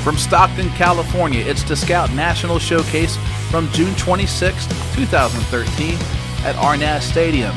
From Stockton, California, it's the Scout National Showcase from June 26, 2013 at Arnaz Stadium.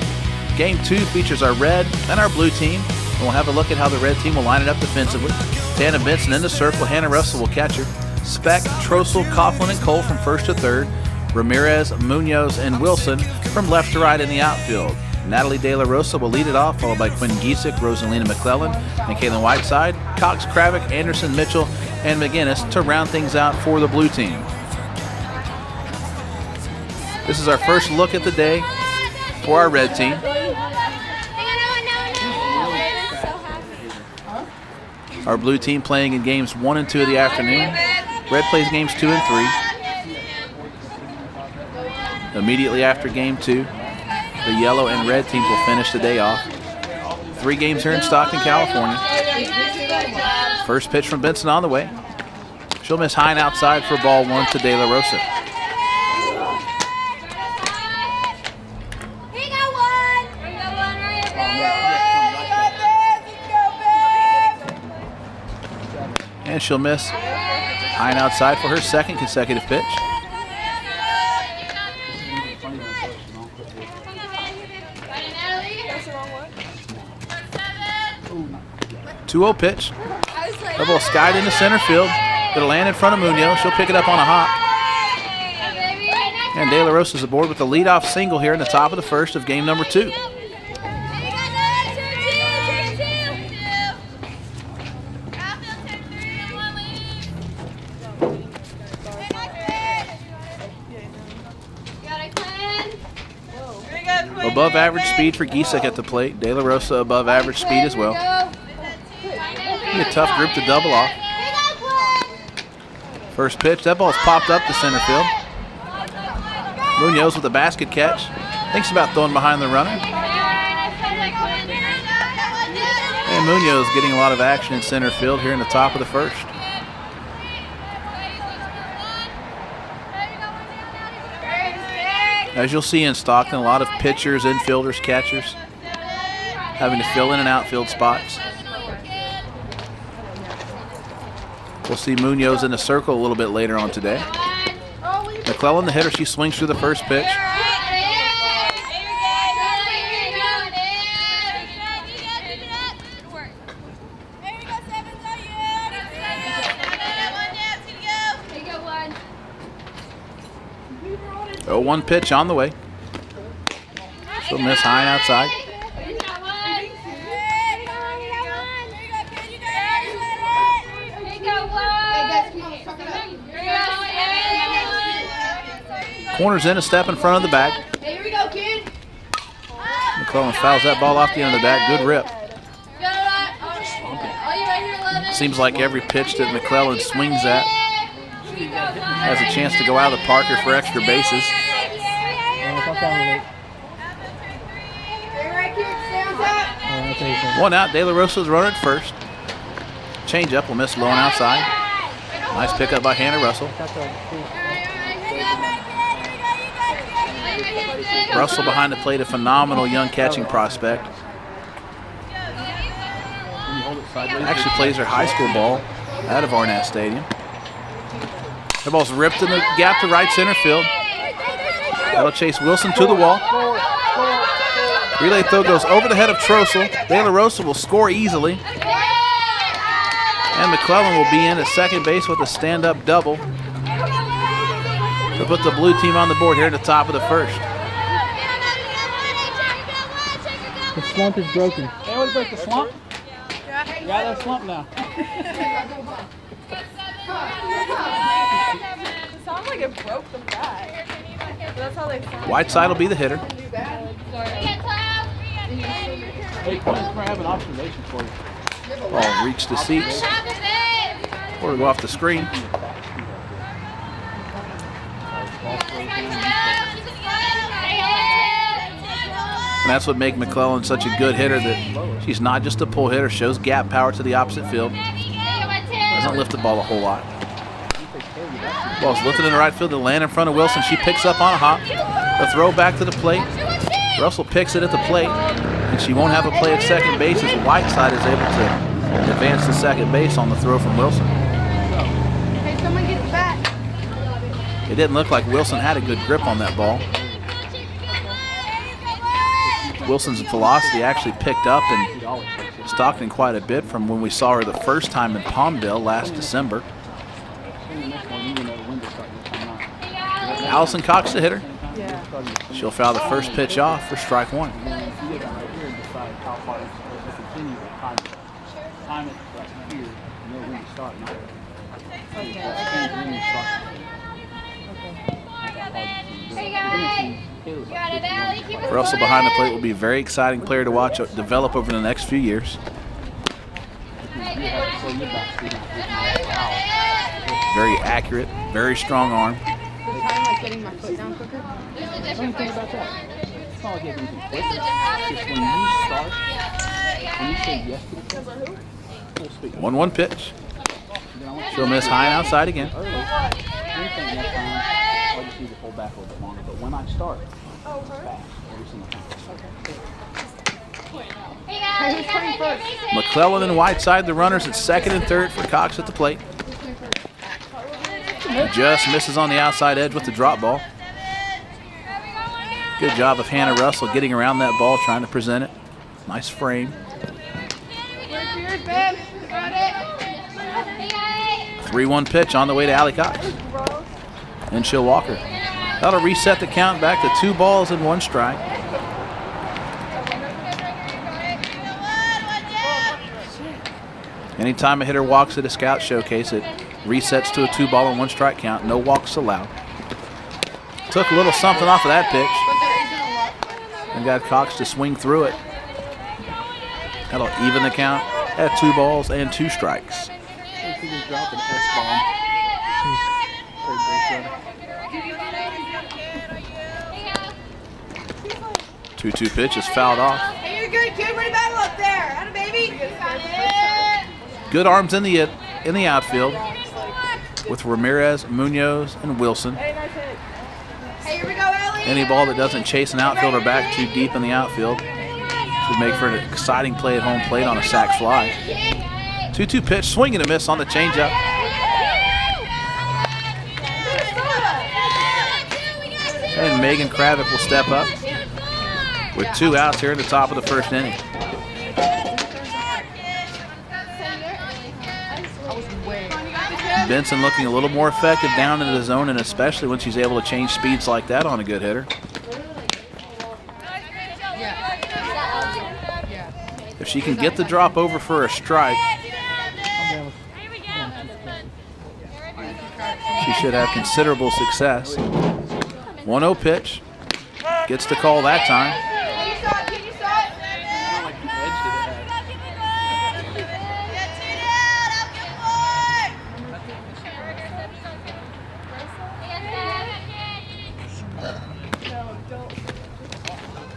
Game 2 features our red and our blue team, and we'll have a look at how the red team will line it up defensively. Tana Benson in the circle, Hannah Russell will catch her. Speck, Trossel, Coughlin, and Cole from first to third. Ramirez, Munoz, and Wilson from left to right in the outfield. Natalie De La Rosa will lead it off, followed by Quinn Giesick, Rosalina McClellan, and Kaylin Whiteside. Cox, Kravick, Anderson, Mitchell, and McGinnis to round things out for the blue team. This is our first look at the day for our red team. Our blue team playing in games 1 and 2 of the afternoon. Red plays games 2 and 3. Immediately after game 2, the yellow and red teams will finish the day off. 3 games here in Stockton, California. First pitch from Benson on the way. She'll miss high and outside for ball 1 to De La Rosa. And she'll miss high and outside for her second consecutive pitch. 2-0 pitch. The ball skied into center field. It'll land in front of Munoz. She'll pick it up on a hop. And De La Rosa is aboard with the leadoff single here in the top of the first of game number 2. Above average speed for Giesick at the plate. De La Rosa above average speed as well. Be a tough group to double off. First pitch, that ball's popped up to center field. Munoz with a basket catch. Thinks about throwing behind the runner. And Munoz getting a lot of action in center field here in the top of the first. As you'll see in Stockton, a lot of pitchers, infielders, catchers having to fill in and outfield spots. We'll see Munoz in the circle a little bit later on today. McClellan, the hitter, she swings through the first pitch. Oh, 1 pitch on the way. She'll miss high and outside. Corner's in, a step in front of the bag. Here we go, kid. McClellan fouls that ball off the end of the bat. Good rip. Seems like every pitch that McClellan swings at has a chance to go out of the park here for extra bases. One out, De La Rosa's runner at first. Change up will miss low and outside. Nice pickup by Hannah Russell. Russell behind the plate, a phenomenal young catching prospect. Actually plays her high school ball out of Arnaz Stadium. The ball's ripped in the gap to right center field. That'll chase Wilson to the wall. Relay throw goes over the head of Trossel. De La Rosa will score easily. And McClellan will be in at second base with a stand-up double to put the blue team on the board here at the top of the first. The slump is broken. Hey, want to break the slump? Yeah, that slump now. It sounds like it broke the bat. That's how they sound. Whiteside will be the hitter. Hey, Quinn, I have an observation for you. Ball reached the seats. Or to go off the screen. And that's what makes McClellan such a good hitter, that she's not just a pull hitter, shows gap power to the opposite field. Doesn't lift the ball a whole lot. Ball's lifted in the right field to land in front of Wilson. She picks up on a hop. The throw back to the plate. Russell picks it at the plate, and she won't have a play at second base as Whiteside is able to advance to second base on the throw from Wilson. It didn't look like Wilson had a good grip on that ball. Wilson's velocity actually picked up in Stockton quite a bit from when we saw her the first time in Palmdale last December. Allison Cox, the hitter. She'll foul the first pitch off for strike one. Russell behind the plate will be a very exciting player to watch develop over the next few years. Very accurate, very strong arm. Getting my foot down quicker. What do you think about that? It's not like anything quick. Just when you start, when you say yes to the full speed. 1-1 pitch. She'll miss high and outside again. Anything next time, I just need to pull back a little bit longer. But when I start, it's fast every single time. McClellan and Whiteside, the runners at second and third for Cox at the plate. Just misses on the outside edge with the drop ball. Good job of Hannah Russell getting around that ball, trying to present it. Nice frame. 3-1 pitch on the way to Allie Cox. And she'll walk her. That'll reset the count back to 2 balls and 1 strike. Anytime a hitter walks at a scout showcase, it resets to a 2 ball and 1 strike count. No walks allowed. Took a little something off of that pitch and got Cox to swing through it. That'll even the count at 2 balls and 2 strikes. 2-2 pitch is fouled off. Hey, you're good, kid. Way to battle up there. Atta baby. Good arms in the outfield with Ramirez, Munoz, and Wilson. Hey, here we go, Ellie. Any ball that doesn't chase an outfielder back too deep in the outfield should make for an exciting play at home plate on a sac fly. 2-2 pitch, swing and a miss on the changeup. And Megan Kravick will step up with 2 outs here in the top of the first inning. Benson looking a little more effective down in the zone, and especially when she's able to change speeds like that on a good hitter. If she can get the drop over for a strike, she should have considerable success. 1-0 pitch. Gets the call that time.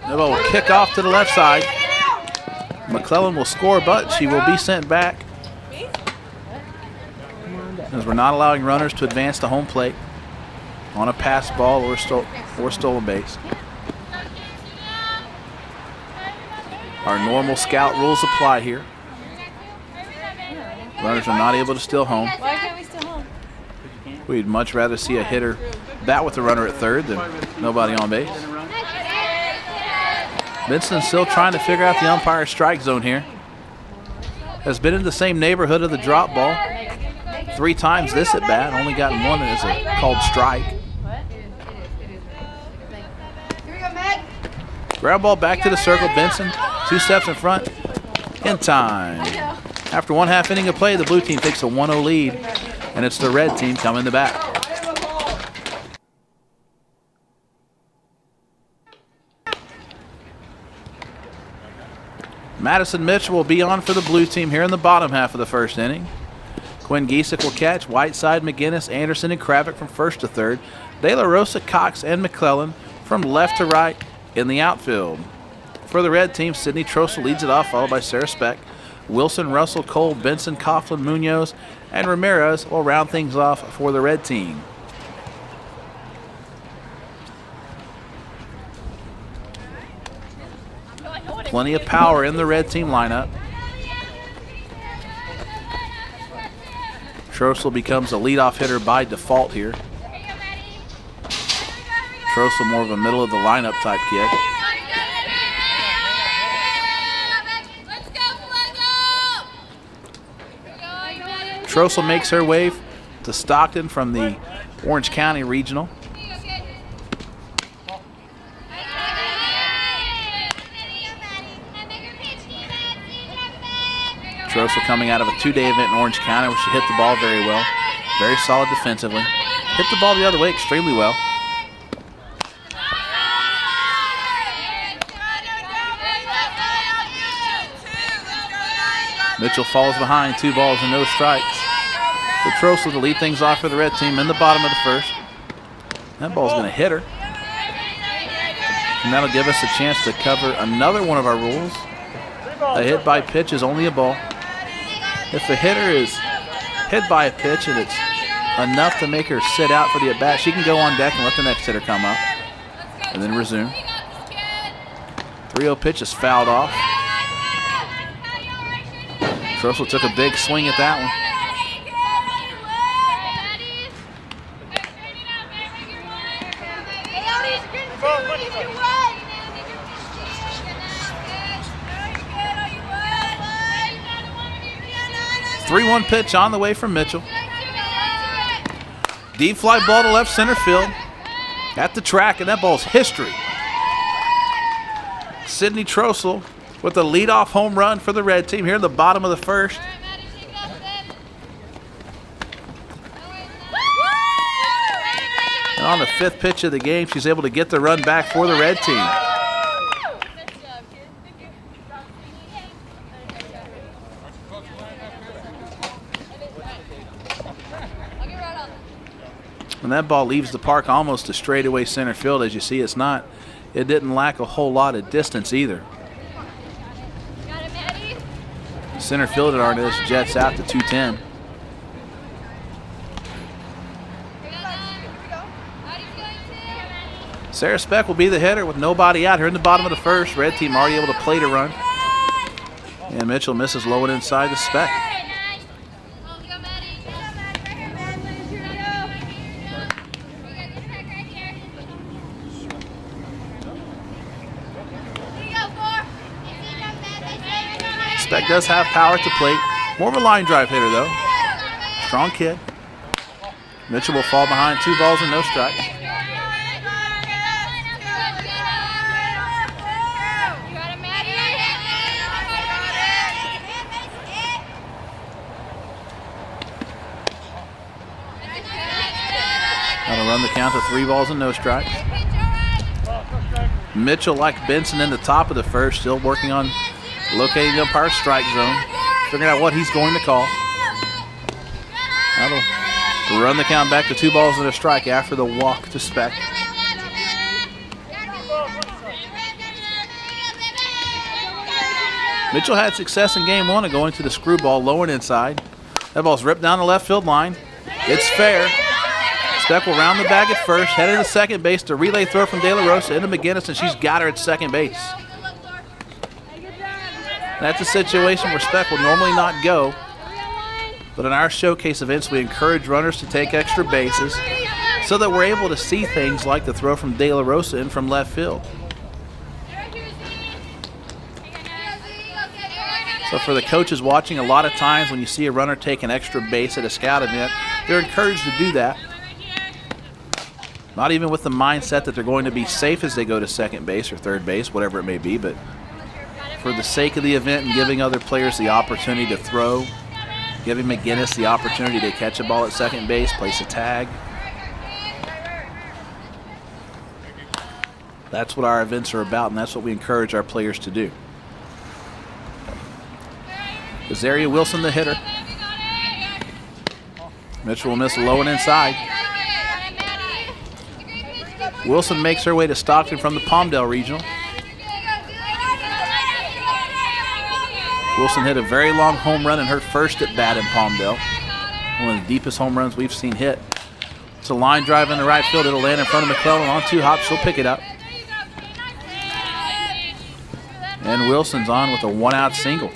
The ball will kick off to the left side. McClellan will score, but she will be sent back as we're not allowing runners to advance to home plate on a pass ball or stolen base. Our normal scout rules apply here. Runners are not able to steal home. Why can't we steal home? We'd much rather see a hitter bat with a runner at third than nobody on base. Benson still trying to figure out the umpire's strike zone here. Has been in the same neighborhood of the drop ball 3 times this at bat. Only gotten 1 as a called strike. Ground ball back to the circle. Benson 2 steps in front. In time. After 1/2 inning of play, the blue team takes a 1-0 lead, and it's the red team coming to bat. Madison Mitchell will be on for the blue team here in the bottom half of the first inning. Quinn Giesick will catch. Whiteside, McGinnis, Anderson, and Kravick from first to third. De La Rosa, Cox, and McClellan from left to right in the outfield. For the red team, Sydney Trossel leads it off, followed by Sarah Speck. Wilson, Russell, Cole, Benson, Coughlin, Munoz, and Ramirez will round things off for the red team. Plenty of power in the red team lineup. Trossel becomes a leadoff hitter by default here. Trossel more of a middle of the lineup type kid. Trossel makes her way to Stockton from the Orange County Regional. Trossel coming out of a 2-day event in Orange County where she hit the ball very well. Very solid defensively. Hit the ball the other way extremely well. Mitchell falls behind, 2 balls and no strikes. So Trossel to lead things off for the red team in the bottom of the first. That ball's going to hit her. And that'll give us a chance to cover another one of our rules. A hit by pitch is only a ball. If the hitter is hit by a pitch and it's enough to make her sit out for the at-bat, she can go on deck and let the next hitter come up and then resume. 3-0 pitch is fouled off. Trossel took a big swing at that one. Three-1 pitch on the way from Mitchell. Deep fly ball to left center field. At the track, and that ball's history. Sydney Trossel with a leadoff home run for the red team here in the bottom of the first. And on the 5th pitch of the game, she's able to get the run back for the red team. And that ball leaves the park almost to straightaway center field. As you see, it didn't lack a whole lot of distance either. Center field at Arnaz jets out to 210. Sarah Speck will be the hitter with nobody out here in the bottom of the first. Red team already able to plate a run. And Mitchell misses low and inside to Speck. Speck does have power to plate. More of a line drive hitter, though. Strong kid. Mitchell will fall behind, 2 balls and no strikes. That'll run the count to 3 balls and no strikes. Mitchell, like Benson in the top of the first, still working on locating the umpire's strike zone, figuring out what he's going to call. That'll run the count back to 2 balls and a strike after the walk to Speck. Mitchell had success in game 1 of going to the screwball low and inside. That ball's ripped down the left field line. It's fair. Speck will round the bag at first, headed to second base to relay throw from De La Rosa into McGinnis, and she's got her at second base. That's a situation where Speck will normally not go, but in our showcase events, we encourage runners to take extra bases so that we're able to see things like the throw from De La Rosa in from left field. So for the coaches watching, a lot of times when you see a runner take an extra base at a scout event, they're encouraged to do that. Not even with the mindset that they're going to be safe as they go to second base or third base, whatever it may be, but for the sake of the event and giving other players the opportunity to throw, giving McGinnis the opportunity to catch a ball at second base, place a tag. That's what our events are about, and that's what we encourage our players to do. Azaria Wilson, the hitter. Mitchell will miss low and inside. Wilson makes her way to Stockton from the Palmdale Regional. Wilson hit a very long home run in her first at bat in Palmdale. One of the deepest home runs we've seen hit. It's a line drive in the right field. It'll land in front of McClellan on 2 hops. She'll pick it up. And Wilson's on with a 1-out single.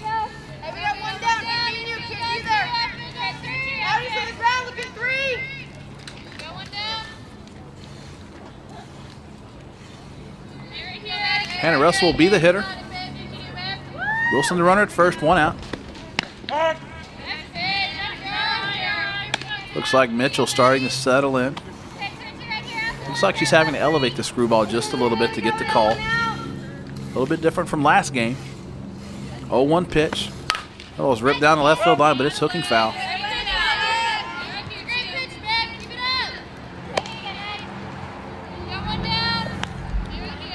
Hannah Russell will be the hitter. Wilson the runner at first, 1 out. Looks like Mitchell starting to settle in. Looks like she's having to elevate the screwball just a little bit to get the call. A little bit different from last game. 0-1 pitch. Oh, it was ripped down the left field line, but it's hooking foul.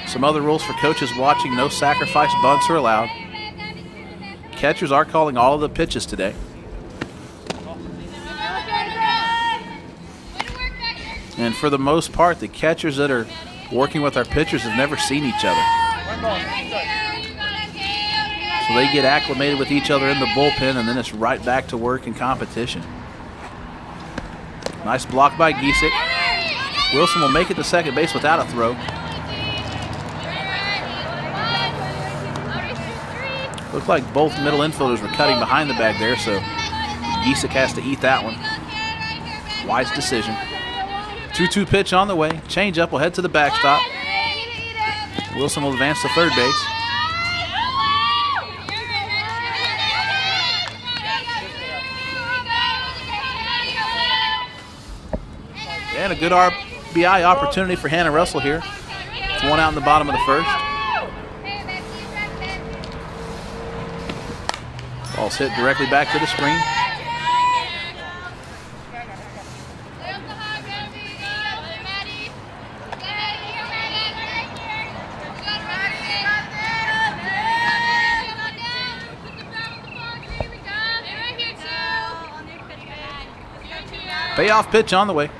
Some other rules for coaches watching: no sacrifice bunts are allowed. Catchers are calling all of the pitches today. And for the most part, the catchers that are working with our pitchers have never seen each other. So they get acclimated with each other in the bullpen, and then it's right back to work in competition. Nice block by Giesick. Wilson will make it to second base without a throw. Looked like both middle infielders were cutting behind the bag there, so Giesick has to eat that one. Wise decision. 2-2 pitch on the way. Changeup will head to the backstop. Wilson will advance to third base. And a good RBI opportunity for Hannah Russell here. It's 1 out in the bottom of the first. Ball's hit directly back to the screen. Payoff pitch on the way.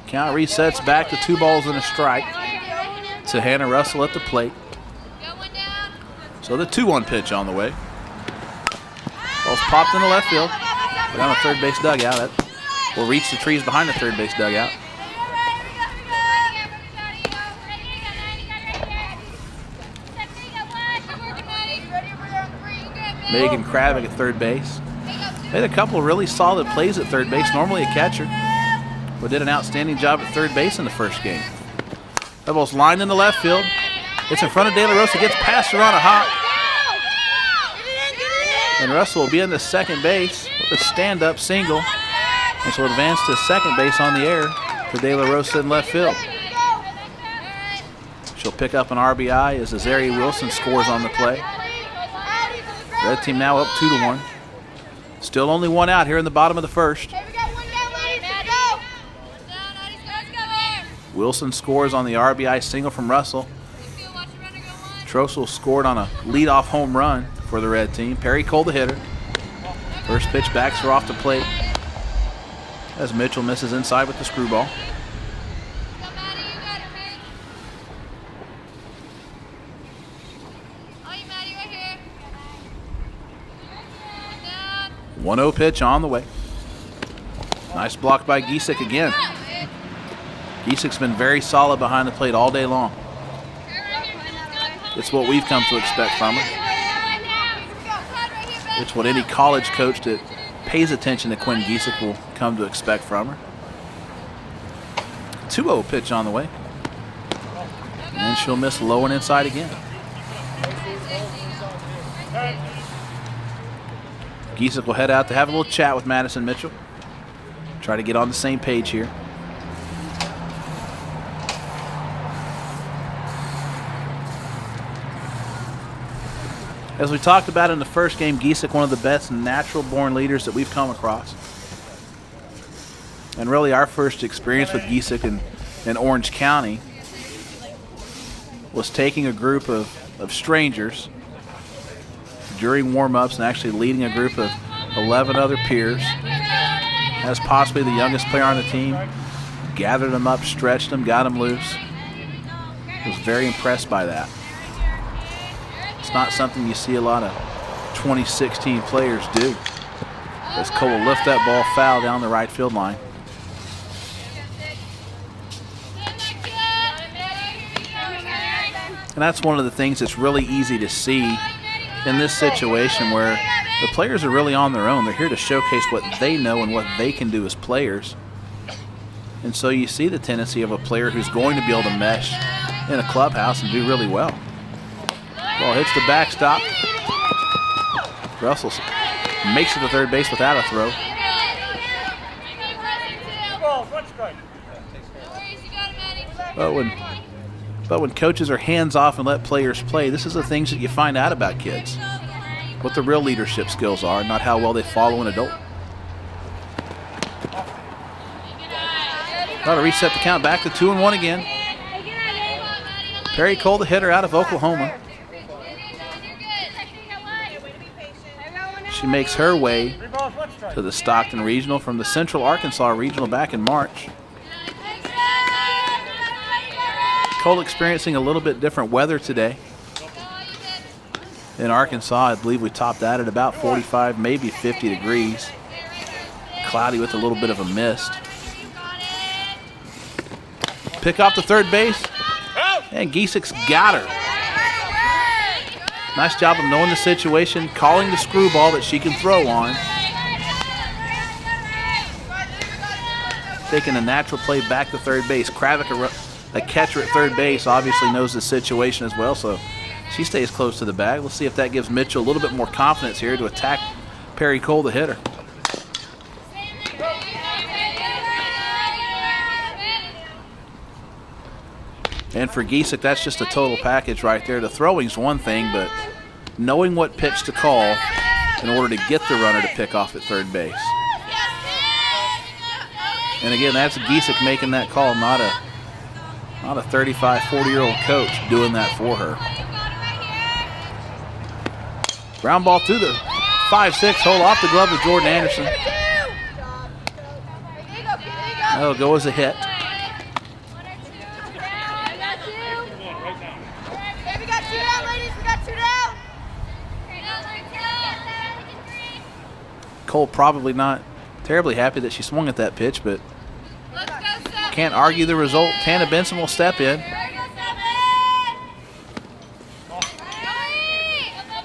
Count resets back to 2 balls and a strike to Hannah Russell at the plate. So the 2-1 pitch on the way. Ball's popped in the left field. Down the third base dugout. That will reach the trees behind the third base dugout. Megan Kravick at third base. Made a couple of really solid plays at third base. Normally a catcher, but did an outstanding job at third base in the first game. That ball's lined in the left field. It's in front of De La Rosa. Gets past her on a hop. And Russell will be in the second base with a stand-up single. And she'll advance to second base on the air to De La Rosa in left field. She'll pick up an RBI as Azaria Wilson scores on the play. Red team now up 2-1. Still only 1 out here in the bottom of the first. Wilson scores on the RBI single from Russell. Trossel scored on a leadoff home run for the red team. Perry Cole the hitter. First pitch backs her off the plate as Mitchell misses inside with the screwball. One 1-0 pitch on the way. Nice block by Giesick again. Giesick's been very solid behind the plate all day long. It's what we've come to expect from her. It's what any college coach that pays attention to Quinn Giesick will come to expect from her. 2-0 pitch on the way. And she'll miss low and inside again. Giesick will head out to have a little chat with Madison Mitchell. Try to get on the same page here. As we talked about in the first game, Giesick, one of the best natural-born leaders that we've come across. And really our first experience with Giesick in Orange County was taking a group of strangers during warm-ups and actually leading a group of 11 other peers as possibly the youngest player on the team. Gathered them up, stretched them, got them loose. Was very impressed by that. It's not something you see a lot of 2016 players do. As Cole will lift that ball foul down the right field line. And that's one of the things that's really easy to see in this situation where the players are really on their own. They're here to showcase what they know and what they can do as players. And so you see the tendency of a player who's going to be able to mesh in a clubhouse and do really well. Ball hits the backstop. Russell makes it to third base without a throw. But when coaches are hands off and let players play, this is the things that you find out about kids. What the real leadership skills are, not how well they follow an adult. Got to reset the count back to 2-1 again. Perry Cole, the hitter out of Oklahoma. She makes her way to the Stockton Regional from the Central Arkansas Regional back in March. Cole experiencing a little bit different weather today. In Arkansas, I believe we topped that at about 45, maybe 50 degrees. Cloudy with a little bit of a mist. Pick off the third base, and Giesick's got her. Nice job of knowing the situation, calling the screwball that she can throw on. Taking a natural play back to third base. Kravick, a catcher at third base, obviously knows the situation as well, so she stays close to the bag. Let's see if that gives Mitchell a little bit more confidence here to attack Perry Cole, the hitter. And for Giesick, that's just a total package right there. The throwing's one thing, but knowing what pitch to call in order to get the runner to pick off at third base. And again, that's Giesick making that call, not a 35, 40-year-old coach doing that for her. Ground ball through the 5-6 hole off the glove of Jordan Anderson. That'll go as a hit. Cole probably not terribly happy that she swung at that pitch, but can't argue the result. Tana Benson will step in.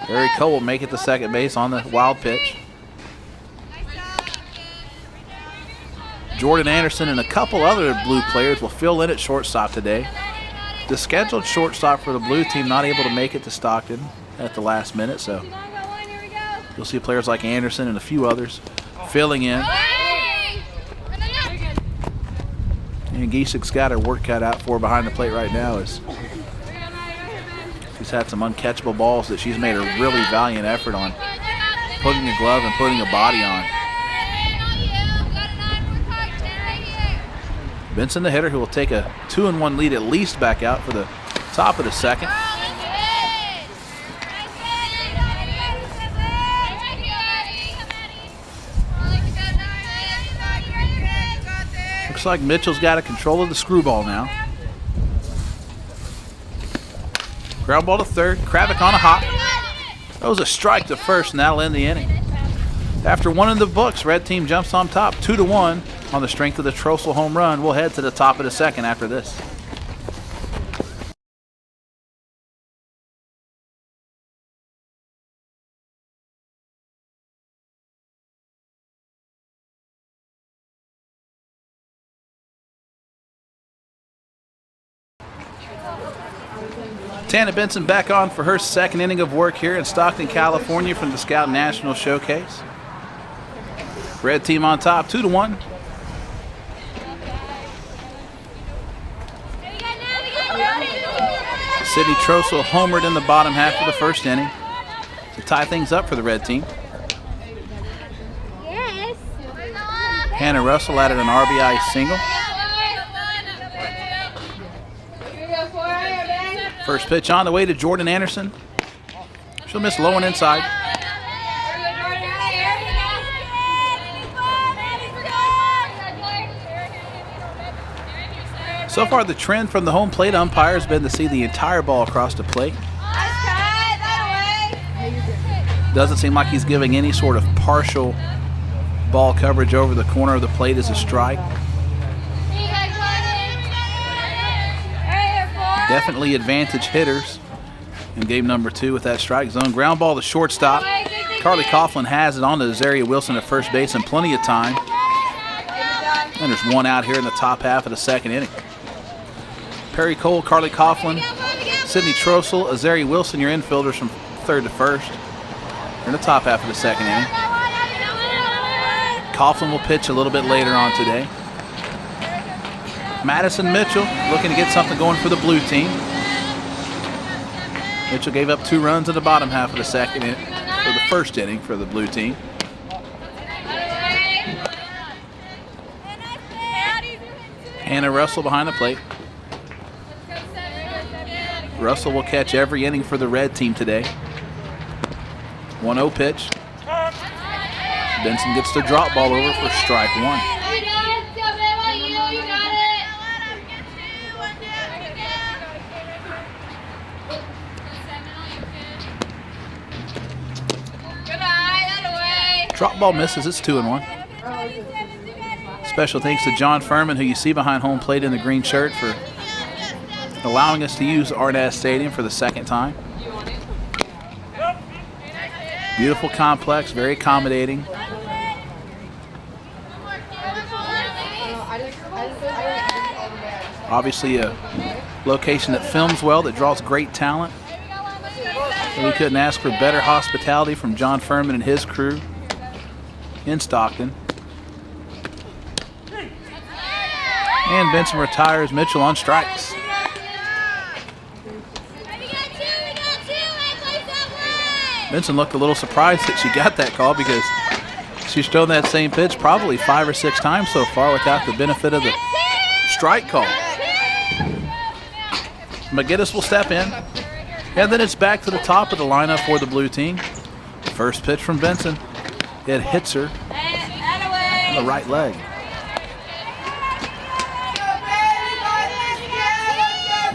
Barry Cole will make it to second base on the wild pitch. Jordan Anderson and a couple other blue players will fill in at shortstop today. The scheduled shortstop for the blue team not able to make it to Stockton at the last minute, so you'll see players like Anderson and a few others filling in. And Giesick's got her work cut out for her behind the plate right now as she's had some uncatchable balls that she's made a really valiant effort on putting a glove and putting a body on. Benson, the hitter, who will take a 2-1 lead at least back out for the top of the second. Looks like Mitchell's got a control of the screwball now. Ground ball to third. Kravick on a hop. That was a strike to first, and that'll end the inning. After one in the books, red team jumps on top 2-1 on the strength of the Trossel home run. We'll head to the top of the second after this. Tana Benson back on for her second inning of work here in Stockton, California from the Scout National Showcase. Red team on top, 2-1. Sydney Trossel homered in the bottom half of the first inning to tie things up for the red team. Yes. Hannah Russell added an RBI single. First pitch on the way to Jordan Anderson. She'll miss low and inside. So far, the trend from the home plate umpire has been to see the entire ball across the plate. Doesn't seem like he's giving any sort of partial ball coverage over the corner of the plate as a strike. Definitely advantage hitters in game number 2 with that strike zone. Ground ball to shortstop. Carly Coughlin has it on to Zaria Wilson at first base in plenty of time. And there's one out here in the top half of the second inning. Perry Cole, Carly Coughlin, Sydney Trossel, Azari Wilson, your infielders from third to first. They're in the top half of the second inning. Coughlin will pitch a little bit later on today. Madison Mitchell looking to get something going for the blue team. Mitchell gave up 2 runs in the bottom half of the first inning for the blue team. Hannah Russell behind the plate. Russell will catch every inning for the red team today. 1-0 pitch. Benson gets the drop ball over for strike 1. Drop ball misses. It's 2-1. Special thanks to John Furman, who you see behind home plate in the green shirt, for allowing us to use Arnaz Stadium for the second time. Beautiful complex, very accommodating. Obviously a location that films well, that draws great talent. And we couldn't ask for better hospitality from John Furman and his crew in Stockton. And Benson retires Mitchell on strikes. Benson looked a little surprised that she got that call, because she's thrown that same pitch probably 5 or 6 times so far without the benefit of the strike call. McGinnis will step in. And then it's back to the top of the lineup for the blue team. First pitch from Benson. It hits her on the right leg.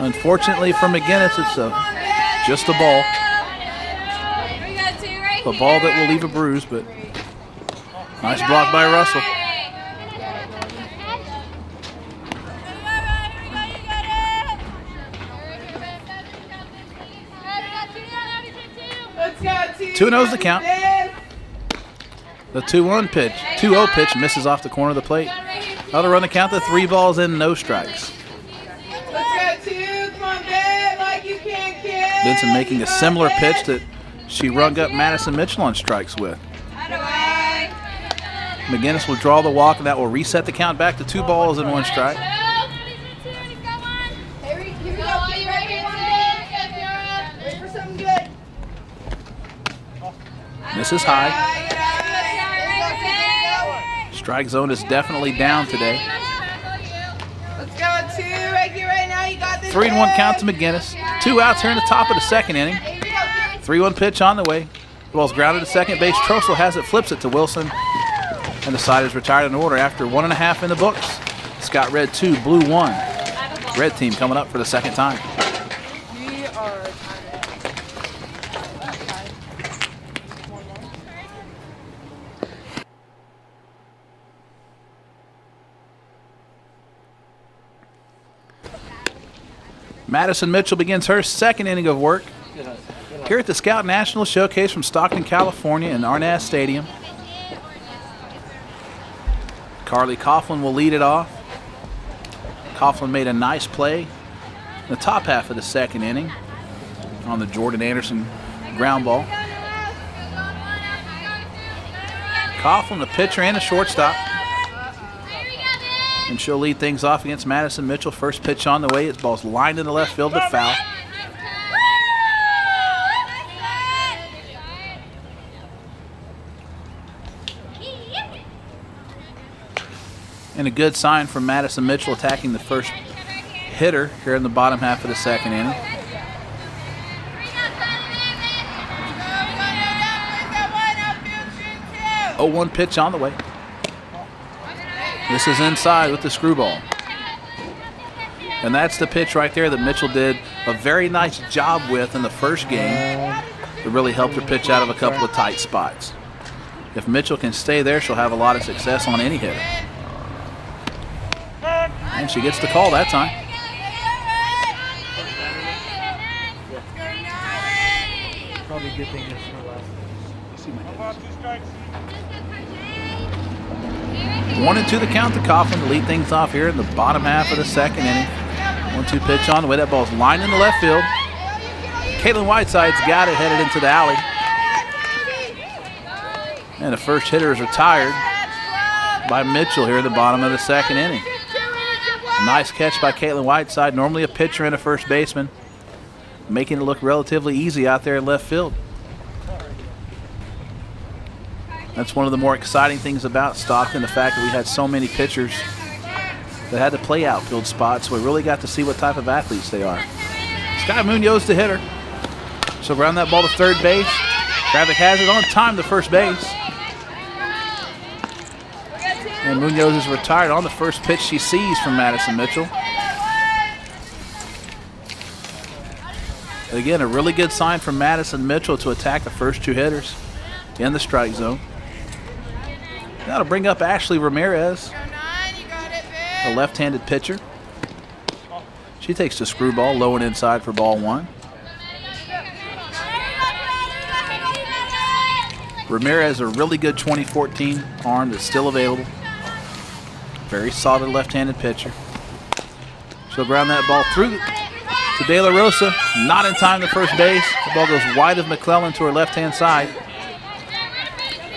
Unfortunately for McGinnis, it's just a ball. A ball that will leave a bruise, but nice block by Russell. Let's go, 2-0's the count. The 2-1 pitch, 2-0 pitch misses off the corner of the plate. That'll run the count to 3 balls in, no strikes. Benson making a similar pitch that she rung up Madison Mitchell on strikes with. McGinnis will draw the walk, and that will reset the count back to 2 balls and 1 strike. This is high. Strike zone is definitely down today. Let's go, 2 right here, right now. You got this. 3-1 count to McGinnis. 2 outs here in the top of the second inning. 3-1 pitch on the way. The ball's grounded to second base. Trossel has it, flips it to Wilson. And the side is retired in order after 1.5 in the books. Scott Red 2, Blue 1. Red team coming up for the second time. We are Madison Mitchell begins her second inning of work here at the Scout National Showcase from Stockton, California in Arnaz Stadium. Carly Coughlin will lead it off. Coughlin made a nice play in the top half of the second inning on the Jordan Anderson ground ball. Coughlin, the pitcher and the shortstop. And she'll lead things off against Madison Mitchell. First pitch on the way. Its ball's lined in the left field, but foul. And a good sign from Madison Mitchell attacking the first hitter here in the bottom half of the second inning. Oh, 1 pitch on the way. This is inside with the screwball. And that's the pitch right there that Mitchell did a very nice job with in the first game. It really helped her pitch out of a couple of tight spots. If Mitchell can stay there, she'll have a lot of success on any hitter. And she gets the call that time. Probably a good thing this is her last. See my hands. 1-2 the count to Coughlin to lead things off here in the bottom half of the second inning. 1-2 pitch on the way. That ball's lined in the left field. Caitlin Whiteside's got it headed into the alley. And the first hitter is retired by Mitchell here at the bottom of the second inning. A nice catch by Caitlin Whiteside, normally a pitcher and a first baseman, making it look relatively easy out there in left field. That's one of the more exciting things about Stockton, the fact that we had so many pitchers that had to play outfield spots. We really got to see what type of athletes they are. Sky Munoz the hitter. So around that ball to third base. Traffic has it on time to first base. And Munoz is retired on the first pitch she sees from Madison Mitchell. Again, a really good sign from Madison Mitchell to attack the first two hitters in the strike zone. That'll bring up Ashley Ramirez, a left-handed pitcher. She takes the screwball low and inside for ball one. Ramirez, a really good 2014 arm that's still available. Very solid left-handed pitcher. She'll ground that ball through to De La Rosa. Not in time to first base. The ball goes wide of McClellan to her left-hand side.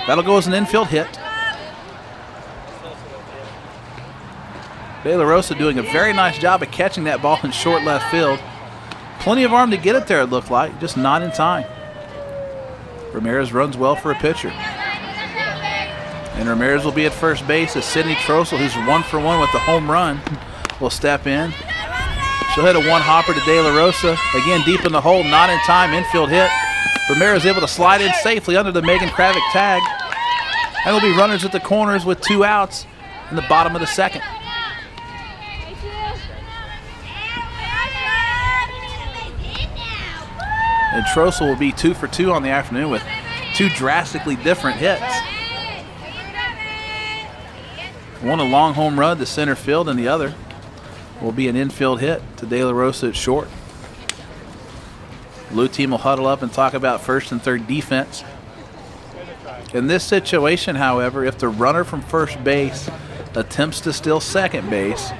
That'll go as an infield hit. De La Rosa doing a very nice job of catching that ball in short left field. Plenty of arm to get it there, it looked like, just not in time. Ramirez runs well for a pitcher. And Ramirez will be at first base as Sydney Trossel, who's 1 for 1 with the home run, will step in. She'll hit a one-hopper to De La Rosa. Again, deep in the hole, not in time, infield hit. Ramirez able to slide in safely under the Megan Kravick tag. And there'll be runners at the corners with 2 outs in the bottom of the second. And Trossel will be 2 for 2 on the afternoon with 2 drastically different hits. One a long home run to center field, and the other will be an infield hit to De La Rosa at short. Blue team will huddle up and talk about first and third defense. In this situation, however, if the runner from first base attempts to steal second base,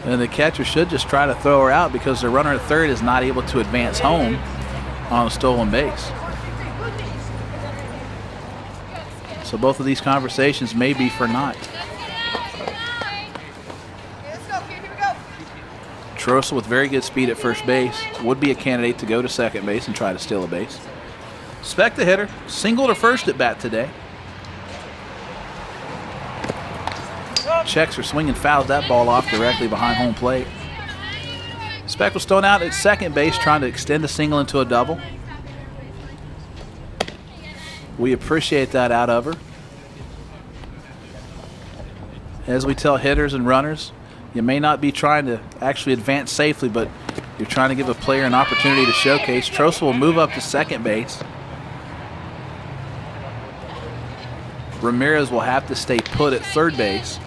then the catcher should just try to throw her out because the runner at third is not able to advance home on a stolen base. So both of these conversations may be for naught. Trossel with very good speed at first base would be a candidate to go to second base and try to steal a base. Speck the hitter, single to first at bat today. Checks her swing and fouls that ball off directly behind home plate. Speck was thrown out at second base trying to extend a single into a double. We appreciate that out of her. As we tell hitters and runners, you may not be trying to actually advance safely, but you're trying to give a player an opportunity to showcase. Trossel will move up to second base. Ramirez will have to stay put at third base.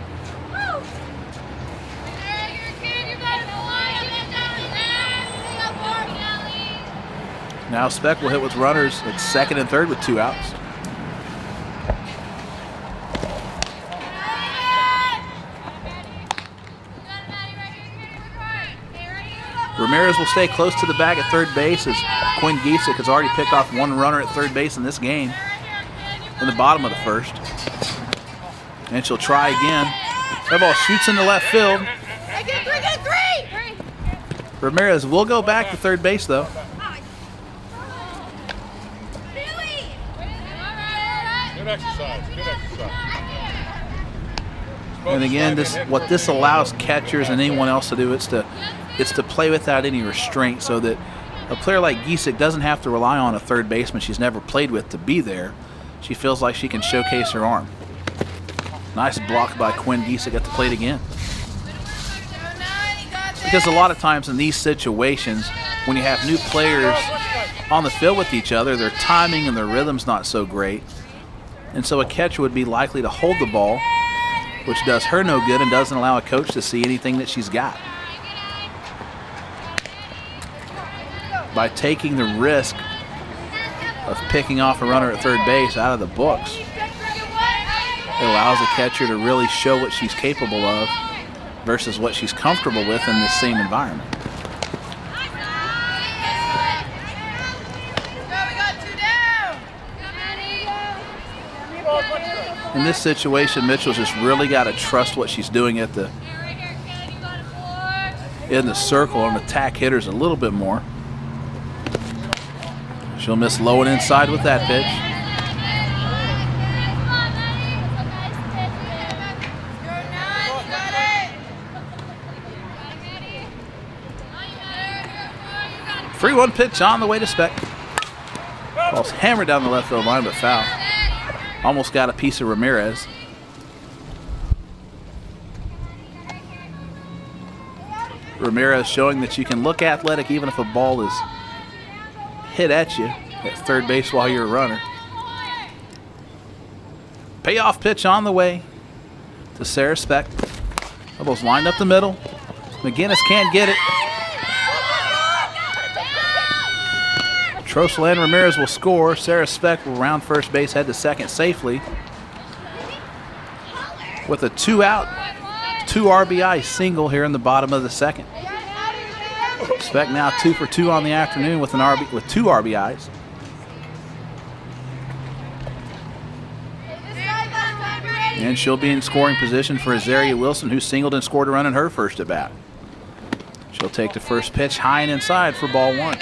Now Speck will hit with runners at second and third with 2 outs. Ramirez will stay close to the bag at third base as Quinn Giesick has already picked off 1 runner at third base in this game in the bottom of the first. And she'll try again. That ball shoots into left field. Ramirez will go back to third base though. Good exercise. And again, what this allows catchers and anyone else to do is to play without any restraint, so that a player like Giesick doesn't have to rely on a third baseman she's never played with to be there. She feels like she can showcase her arm. Nice block by Quinn Giesick at the plate again. Because a lot of times in these situations, when you have new players on the field with each other, their timing and their rhythm's not so great. And so a catcher would be likely to hold the ball, which does her no good and doesn't allow a coach to see anything that she's got. By taking the risk of picking off a runner at third base out of the books. It allows the catcher to really show what she's capable of versus what she's comfortable with in this same environment. In this situation, Mitchell's just really got to trust what she's doing in the circle and attack hitters a little bit more. She'll miss low and inside with that pitch. Free one pitch on the way to Speck. Ball's hammered down the left field line, but foul. Almost got a piece of Ramirez. Ramirez showing that you can look athletic even if a ball is hit at you at third base while you're a runner. Payoff pitch on the way to Sarah Speck. Elbows lined up the middle. McGinnis can't get it. Trossel and Ramirez will score. Sarah Speck will round first base, head to second safely. With a 2-out, 2 RBI single here in the bottom of the second. Speck now 2 for 2 on the afternoon with 2 RBIs. And she'll be in scoring position for Azaria Wilson, who singled and scored a run in her first at bat. She'll take the first pitch high and inside for ball 1.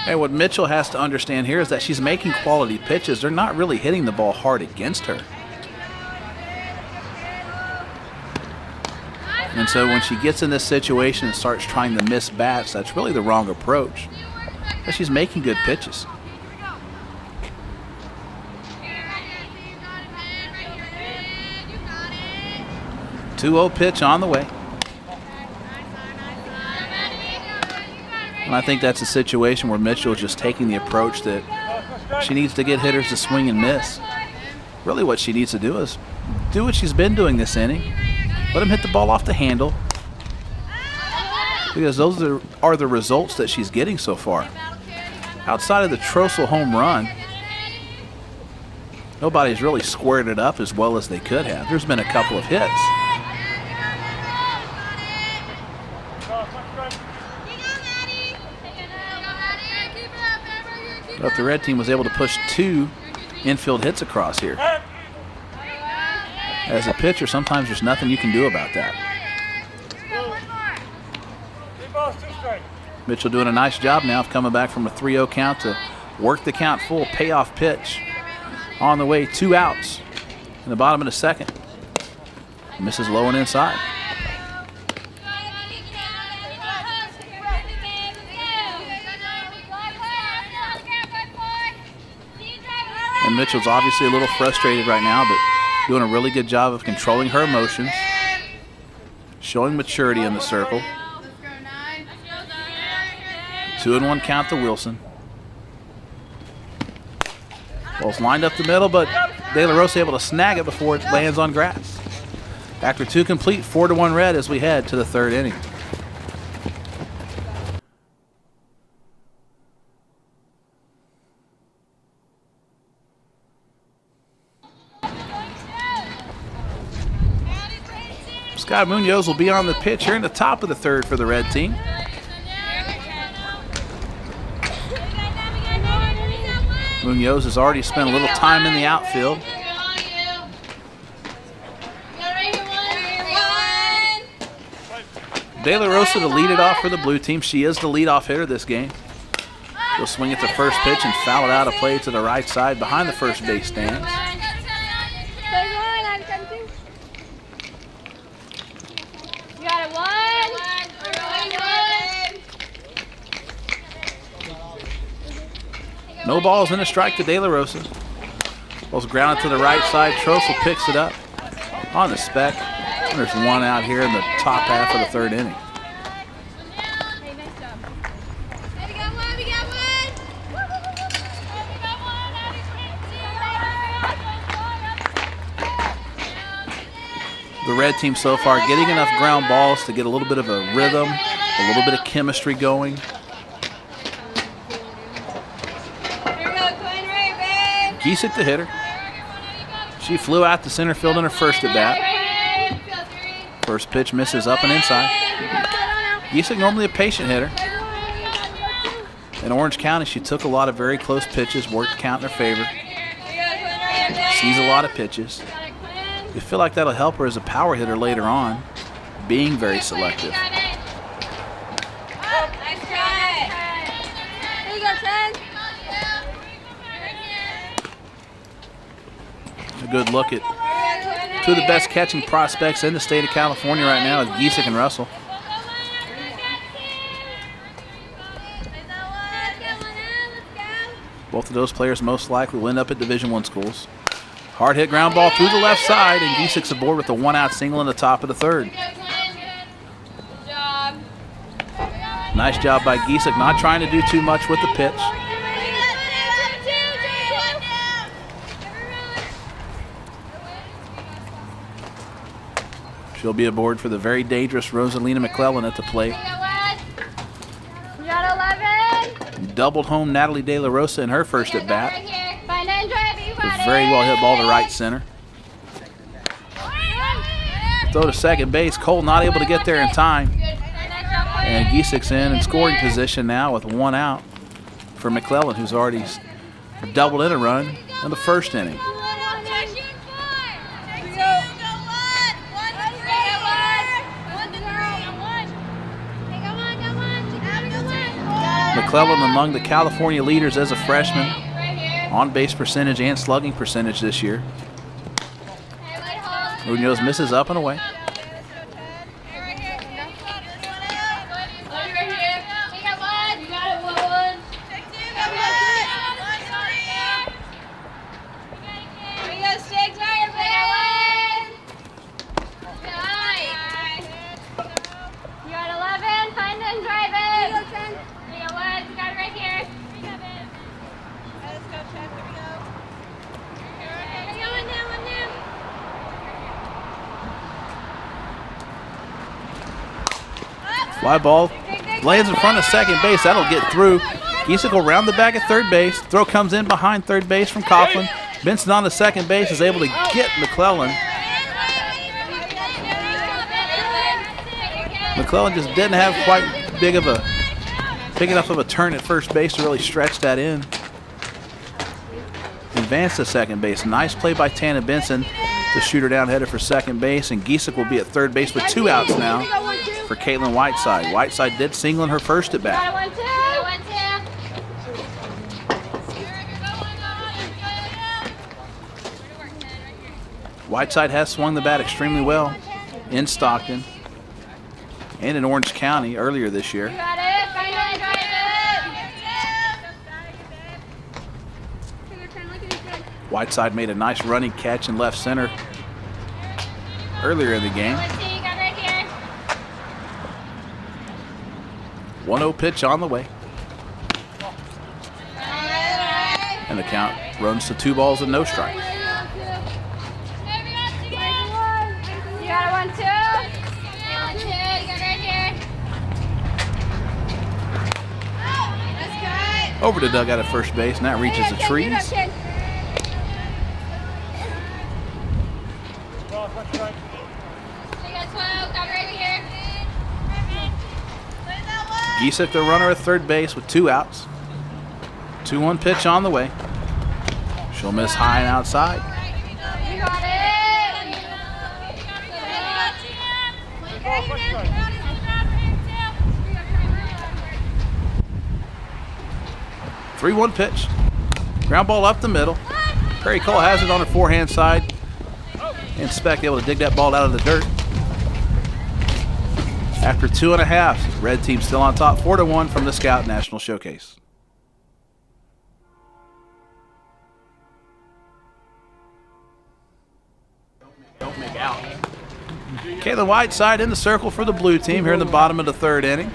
And what Mitchell has to understand here is that she's making quality pitches. They're not really hitting the ball hard against her. And so when she gets in this situation and starts trying to miss bats, that's really the wrong approach. But she's making good pitches. The 2-0 pitch on the way. And I think that's a situation where Mitchell is just taking the approach that she needs to get hitters to swing and miss. Really what she needs to do is do what she's been doing this inning. Let them hit the ball off the handle, because those are the results that she's getting so far. Outside of the Trossel home run, nobody's really squared it up as well as they could have. There's been a couple of hits. But the red team was able to push 2 infield hits across here. As a pitcher, sometimes there's nothing you can do about that. Mitchell doing a nice job now of coming back from a 3-0 count to work the count full. Payoff pitch on the way, 2 outs in the bottom of the second. Misses low and inside. And Mitchell's obviously a little frustrated right now, but doing a really good job of controlling her emotions, showing maturity in the circle. 2-1 count to Wilson. Ball's lined up the middle, but De La Rosa able to snag it before it lands on grass. After 2 complete, 4-1 red as we head to the third inning. Scott Munoz will be on the pitch here in the top of the third for the red team. Munoz has already spent a little time in the outfield. De La Rosa to lead it off for the blue team. She is the leadoff hitter this game. She'll swing at the first pitch and foul it out of play to the right side behind the first base stands. No balls and a strike to De La Rosa. Ball's grounded to the right side. Trossel picks it up on the Speck. And there's 1 out here in the top half of the third inning. The red team so far getting enough ground balls to get a little bit of a rhythm, a little bit of chemistry going. Giesick the hitter. She flew out to center field in her first at bat. First pitch misses up and inside. Giesick normally a patient hitter. In Orange County, she took a lot of very close pitches, worked the count in her favor. Sees a lot of pitches. We feel like that'll help her as a power hitter later on, being very selective. A good look at two of the best catching prospects in the state of California right now is Giesick and Russell. Both of those players most likely will end up at Division I schools. Hard hit ground ball through the left side, and Giesick's aboard with a one-out single in the top of the third. Nice job by Giesick, not trying to do too much with the pitch. She'll be aboard for the very dangerous Rosalina McClellan at the plate. Doubled home Natalie De La Rosa in her first at bat. A very well hit ball to right center. Throw to second base. Cole not able to get there in time. And Giesick's in scoring position now with one out for McClellan, who's already doubled in a run in the first inning. McClellan among the California leaders as a freshman, on base percentage and slugging percentage this year. Munoz misses up and away. Fly ball lands in front of second base. That'll get through. Giesick will round the back at third base. Throw comes in behind third base from Coughlin. Benson on the second base is able to get McClellan. McClellan just didn't have quite big enough of a turn at first base to really stretch that in. Advance to second base. Nice play by Tana Benson to shoot her down headed for second base, and Giesick will be at third base with two outs now for Caitlin Whiteside. Whiteside did single in her first at bat. Whiteside has swung the bat extremely well in Stockton and in Orange County earlier this year. Whiteside made a nice running catch in left center earlier in the game. 1-0 pitch on the way. And the count runs to 2 balls and no strikes. Over to dugout at first base, and that reaches the trees. Giesick, the runner at third base with 2 outs. 2-1 pitch on the way. She'll miss high and outside. The 3-1 pitch. Ground ball up the middle. Perry Cole has it on her forehand side. And Speck able to dig that ball out of the dirt. After 2.5, red team still on top, 4-1 from the Scout National Showcase. Don't make out. Caitlin Whiteside in the circle for the blue team here in the bottom of the third inning.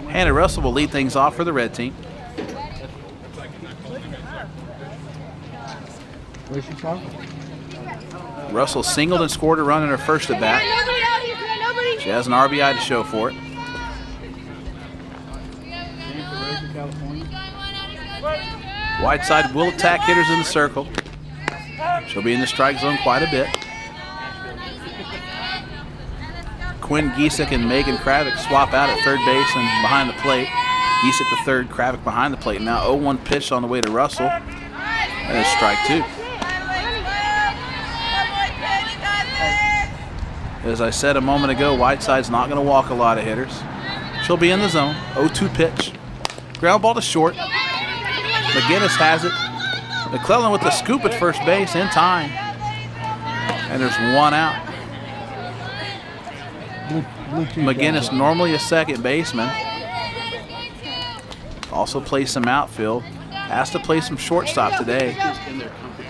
Hannah Russell will lead things off for the red team. Where's she from? Russell singled and scored a run in her first at bat. She has an RBI to show for it. Whiteside will attack hitters in the circle. She'll be in the strike zone quite a bit. Quinn Giesick and Megan Kravik swap out at third base and behind the plate. Giesick the third, Kravik behind the plate. Now 0-1 pitch on the way to Russell. That is strike 2. As I said a moment ago, Whiteside's not going to walk a lot of hitters. She'll be in the zone. 0-2 pitch. Ground ball to short. McGinnis has it. McClellan with the scoop at first base in time. And there's one out. McGinnis, normally a second baseman, also plays some outfield. Has to play some shortstop today.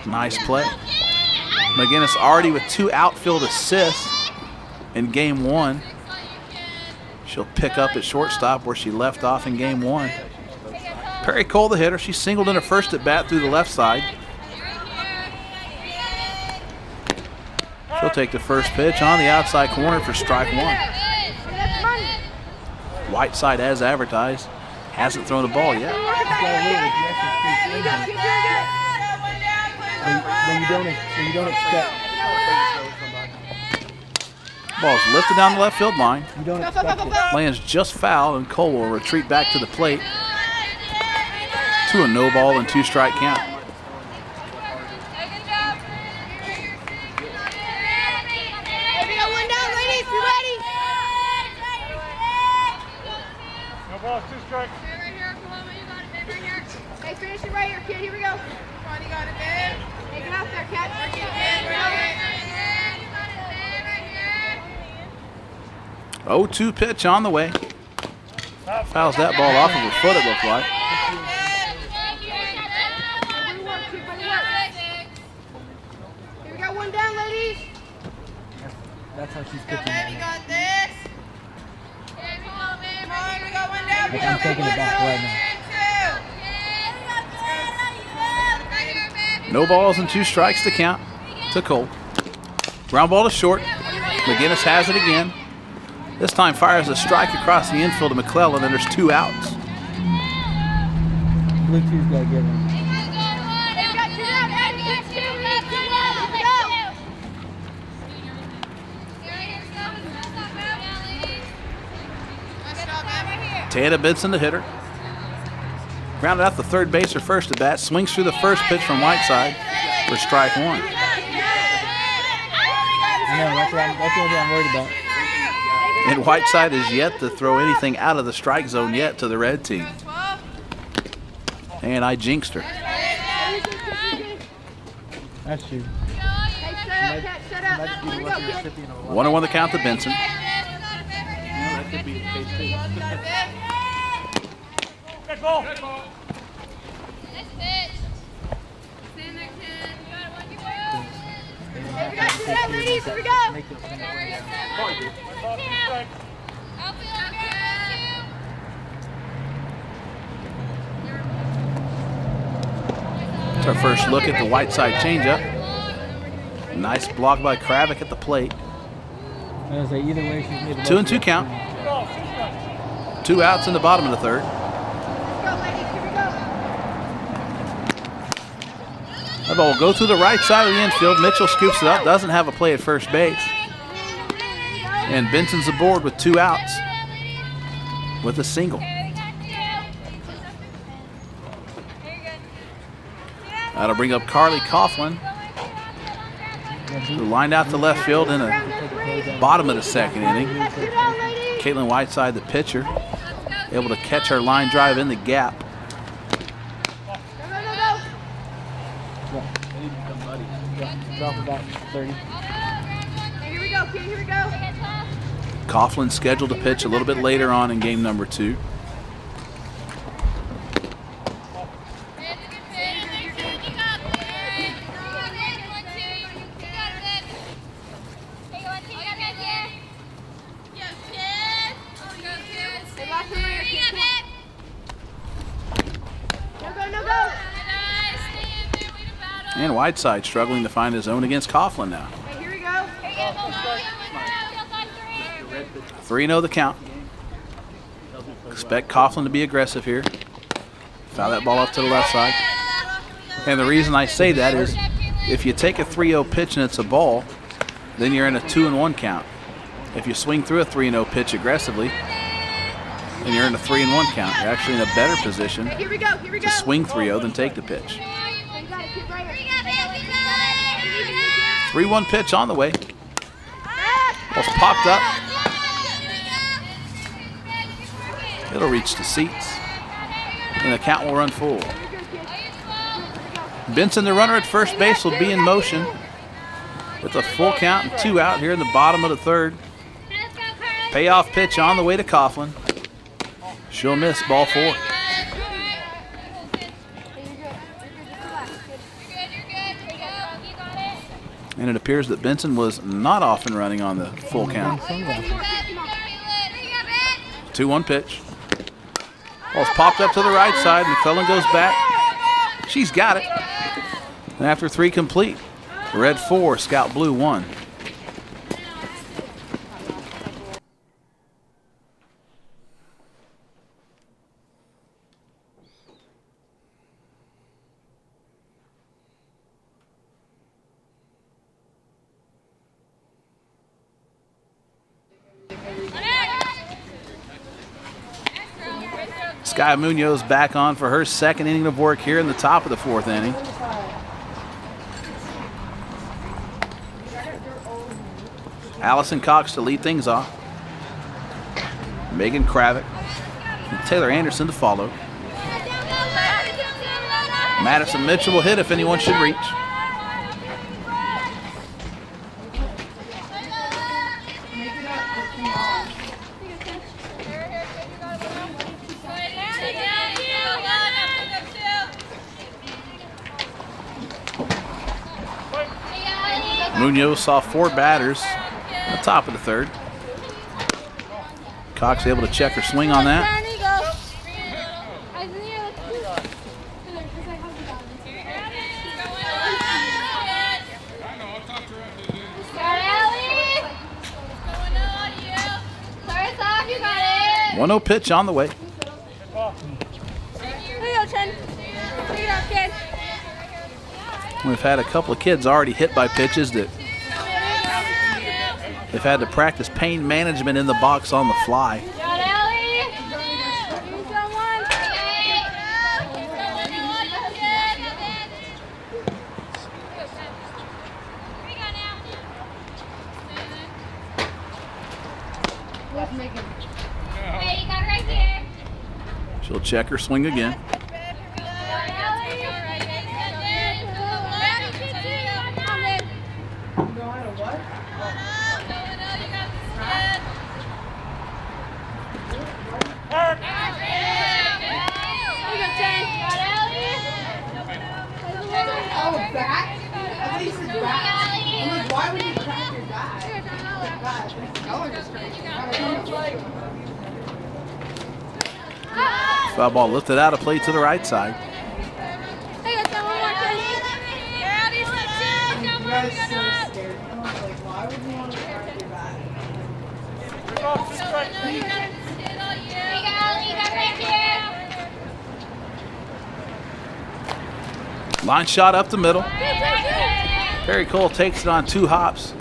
Nice play. McGinnis already with 2 outfield assists in game 1. She'll pick up at shortstop where she left off in game 1. Perry Cole, the hitter, she singled in her first at bat through the left side. She'll take the first pitch on the outside corner for strike 1. Whiteside, as advertised, hasn't thrown a ball yet. When you don't expect. Ball's lifted down the left field line. You don't expect it. Lands just foul, and Cole will retreat back to the plate to a no ball and 2 strike count. No balls, 2 strikes. Hey, finish it right here, kid. Here we go. Come on, you got it, man. Hey, get out there, cat. Right here. 0-2 pitch on the way. Fouls that ball off of her foot, it looked like. Here we got one down, ladies. That's how she's pitching. You got this. Come on, we got one down. I'm taking it back right now. No balls and 2 strikes to count to Cole. Ground ball to short. McGinnis has it again. This time fires a strike across the infield to McClellan, and there's 2 outs. Blue 2's got to get him. Tana Benson, the hitter. Grounded out the third base, her first at bat. Swings through the first pitch from Whiteside for strike 1. I know, that's the only thing I'm worried about. And Whiteside is yet to throw anything out of the strike zone yet to the red team. And I jinxed her. That's true. Hey, shut up. Here we go, kid. 1-1 the count to Benson. Good ball. We got 2 down, ladies. Here we go. It's our first look at the Whiteside changeup. Nice block by Kravik at the plate. I was like, either way, she's made a 2-2 count. 2 outs in the bottom of the third. The ball will go through the right side of the infield. Mitchell scoops it up, doesn't have a play at first base. And Benson's aboard with 2 outs with a single. That'll bring up Carly Coughlin, who lined out to left field in the bottom of the second inning. Caitlin Whiteside, the pitcher, able to catch her line drive in the gap. Drop about 30. Here we go, kid. Here we go. Coughlin scheduled to pitch a little bit later on in game number 2. And Whiteside struggling to find his own against Coughlin now. Hey, here we go. 3-0 the count. Expect Coughlin to be aggressive here. Foul that ball up to the left side. And the reason I say that is if you take a 3-0 pitch and it's a ball, then you're in a 2-1 count. If you swing through a 3-0 pitch aggressively, then you're in a 3-1 count. You're actually in a better position to swing 3-0 than take the pitch. 3-1 pitch on the way. Ball's popped up. It'll reach the seats, and the count will run full. Benson, the runner at first base, will be in motion with a full count and 2 out here in the bottom of the third. Payoff pitch on the way to Coughlin. She'll miss, ball 4. And it appears that Benson was not off and running on the full count. 2-1 pitch. Ball's popped up to the right side. McClellan goes back. She's got it. And after 3 complete, Red 4, Scout Blue 1. Sky Munoz back on for her second inning of work here in the top of the 4th inning. Allison Cox to lead things off. Megan Kravick and Taylor Anderson to follow. Madison Mitchell will hit if anyone should reach. Munoz saw 4 batters at the top of the 3rd. Cox able to check her swing on that. One 1-0 pitch on the way. We've had a couple of kids already hit by pitches that they've had to practice pain management in the box on the fly. She'll check her swing again. Foul ball lifted out of play to the right side. Line shot up the middle. Perry Cole takes it on 2 hops.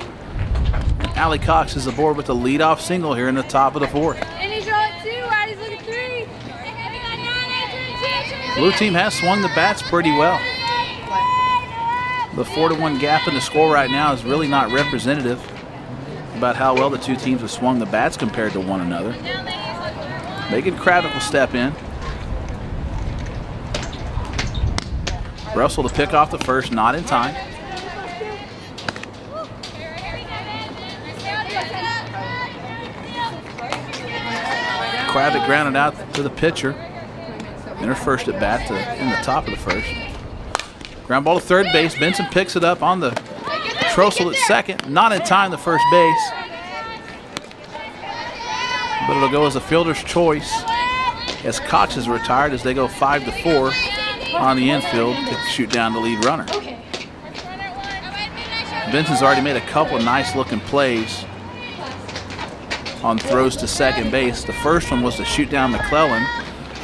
Allie Cox is aboard with the leadoff single here in the top of the 4th. Blue team has swung the bats pretty well. The 4-1 gap in the score right now is really not representative about how well the 2 teams have swung the bats compared to one another. Megan Kravick will step in. Russell to pick off the first, not in time. Kravick grounded out to the pitcher in her first at bat in the top of the 1st. Ground ball to third base. Benson picks it up on the Trossel at second. Not in time to first base. But it'll go as a fielder's choice as Cox is retired as they go 5-4 on the infield to shoot down the lead runner. Benson's already made a couple of nice looking plays on throws to second base. The first one was to shoot down McClellan.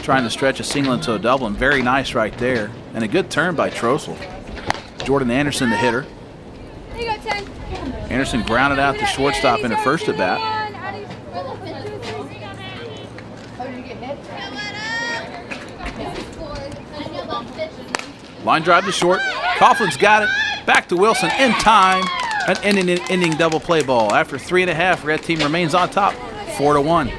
trying to stretch a single into a double, and very nice right there. And a good turn by Trossel. Jordan Anderson, the hitter. There you go, 10. Anderson grounded out the shortstop in her first at bat. Line drive to short. Coughlin's got it. Back to Wilson in time. An ending double play ball. After 3.5, red team remains on top, 4-1.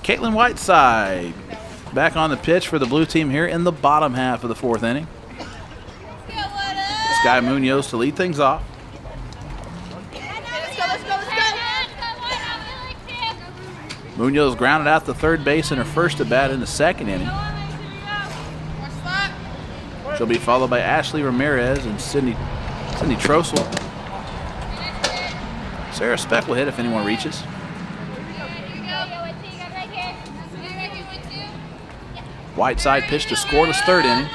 Caitlin Whiteside back on the pitch for the blue team here in the bottom half of the 4th inning. Sky Munoz to lead things off. Munoz grounded out the third base in her first at bat in the 2nd inning. She'll be followed by Ashley Ramirez and Sydney Trossel. Sarah Speck will hit if anyone reaches. Whiteside pitched a scoreless 3rd inning.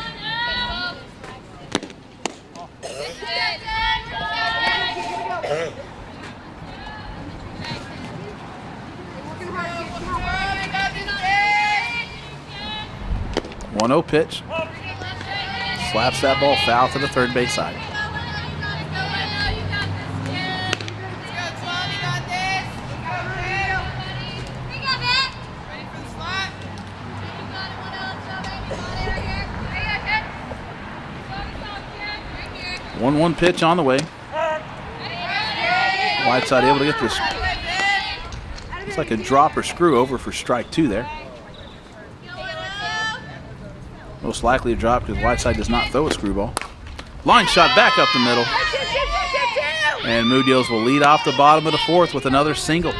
One 1-0 pitch. Slaps that ball foul to the third base side. One pitch on the way. Whiteside able to get this. It's like a drop or screw over for strike 2 there. Most likely a drop because Whiteside does not throw a screwball. Line shot back up the middle. And Munoz will lead off the bottom of the 4th with another single.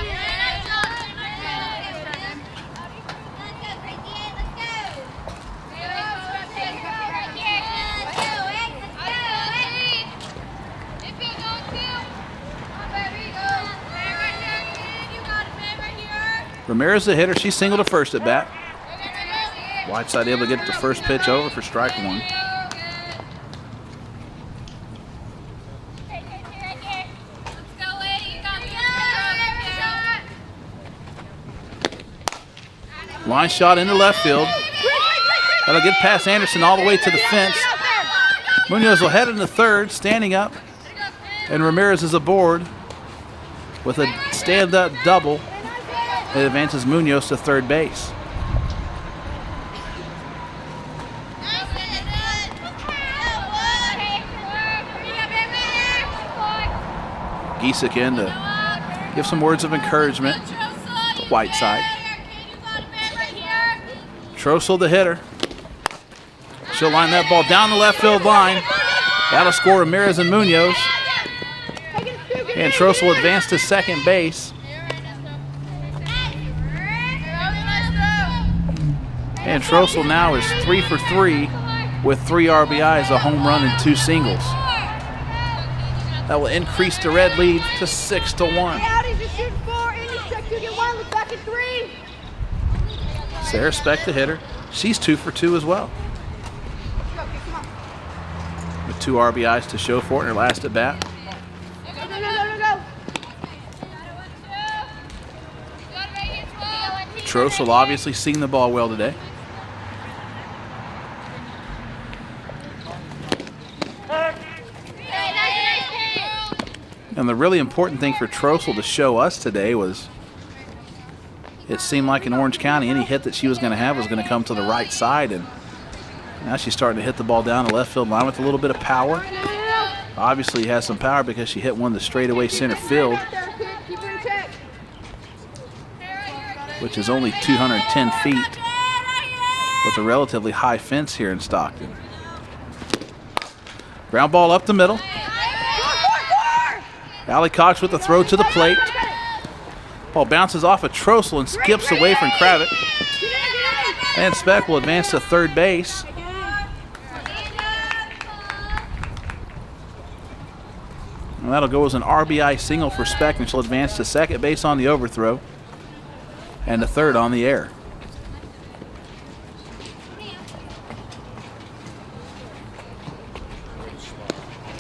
Ramirez the hitter. She singled to first at bat. Whiteside able to get the first pitch over for strike 1. Line shot into left field. That'll get past Anderson all the way to the fence. Munoz will head into third, standing up. And Ramirez is aboard with a stand-up double. It advances Munoz to third base. Giesick in to give some words of encouragement to Whiteside. Trossel the hitter. She'll line that ball down the left field line. That'll score Ramirez and Munoz. And Trossel will advance to second base. And Trossel now is 3 for 3 with 3 RBIs, a home run, and 2 singles. That will increase the red lead to 6-1. Sarah Speck, the hitter. She's 2 for 2 as well. With 2 RBIs to show for it in her last at bat. Trossel obviously seeing the ball well today. And the really important thing for Trossel to show us today was it seemed like in Orange County any hit that she was going to have was going to come to the right side, and now she's starting to hit the ball down the left field line with a little bit of power. Obviously has some power because she hit one to straightaway center field, which is only 210 feet with a relatively high fence here in Stockton. Ground ball up the middle. Allie Cox with the throw to the plate. Ball bounces off of Trossel and skips away from Kravitz. And Speck will advance to third base. And that'll go as an RBI single for Speck, and she'll advance to second base on the overthrow and to third on the air.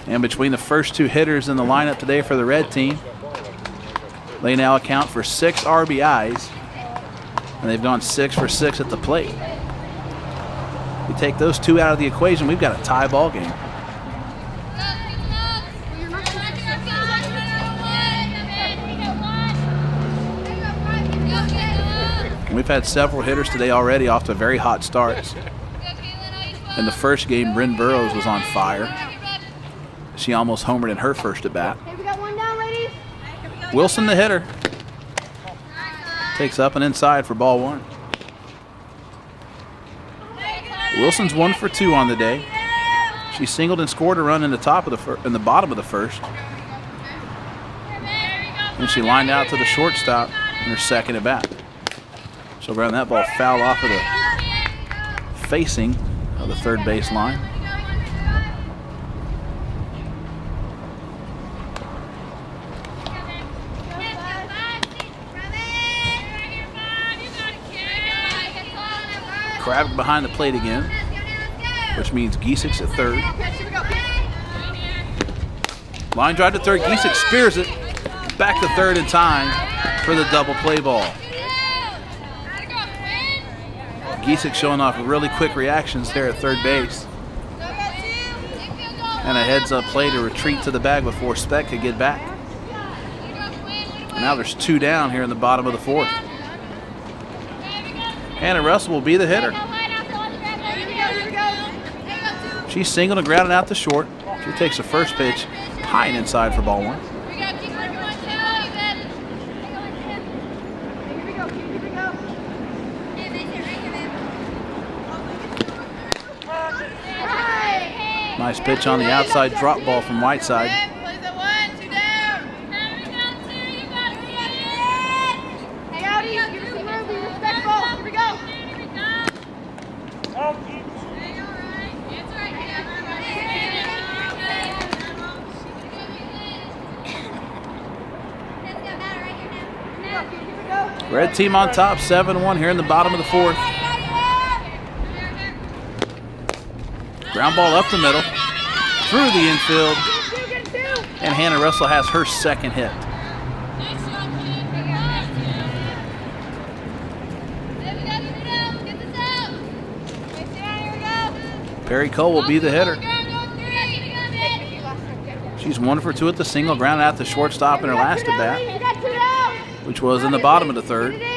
And between the first two hitters in the lineup today for the red team, they now account for 6 RBIs, and they've gone 6 for 6 at the plate. You take those two out of the equation, we've got a tie ball game. And we've had several hitters today already off to very hot starts. In the first game, Bryn Burrows was on fire. She almost homered in her first at bat. Hey, we got one down, ladies. Wilson, the hitter, takes up and inside for ball 1. Wilson's 1 for 2 on the day. She singled and scored a run in the bottom of the first. And she lined out to the shortstop in her second at bat. She'll ground that ball foul off of the facing of the third base line. Kravik behind the plate again, which means Giesecks at third. Line drive to third. Giesecks spears it back to third in time for the double play ball. Giesecks showing off really quick reactions there at third base. And a heads-up play to retreat to the bag before Speck could get back. Now there's 2 down here in the bottom of the 4th. Hannah Russell will be the hitter. She's singled and grounded out to short. She takes the first pitch high and inside for ball 1. Nice pitch on the outside drop ball from Whiteside. Red team on top, 7-1 here in the bottom of the 4th. Ground ball up the middle, through the infield, and Hannah Russell has her second hit. Perry Cole will be the hitter. She's 1 for 2 at the single, grounded out the shortstop in her last at bat, which was in the bottom of the 3rd.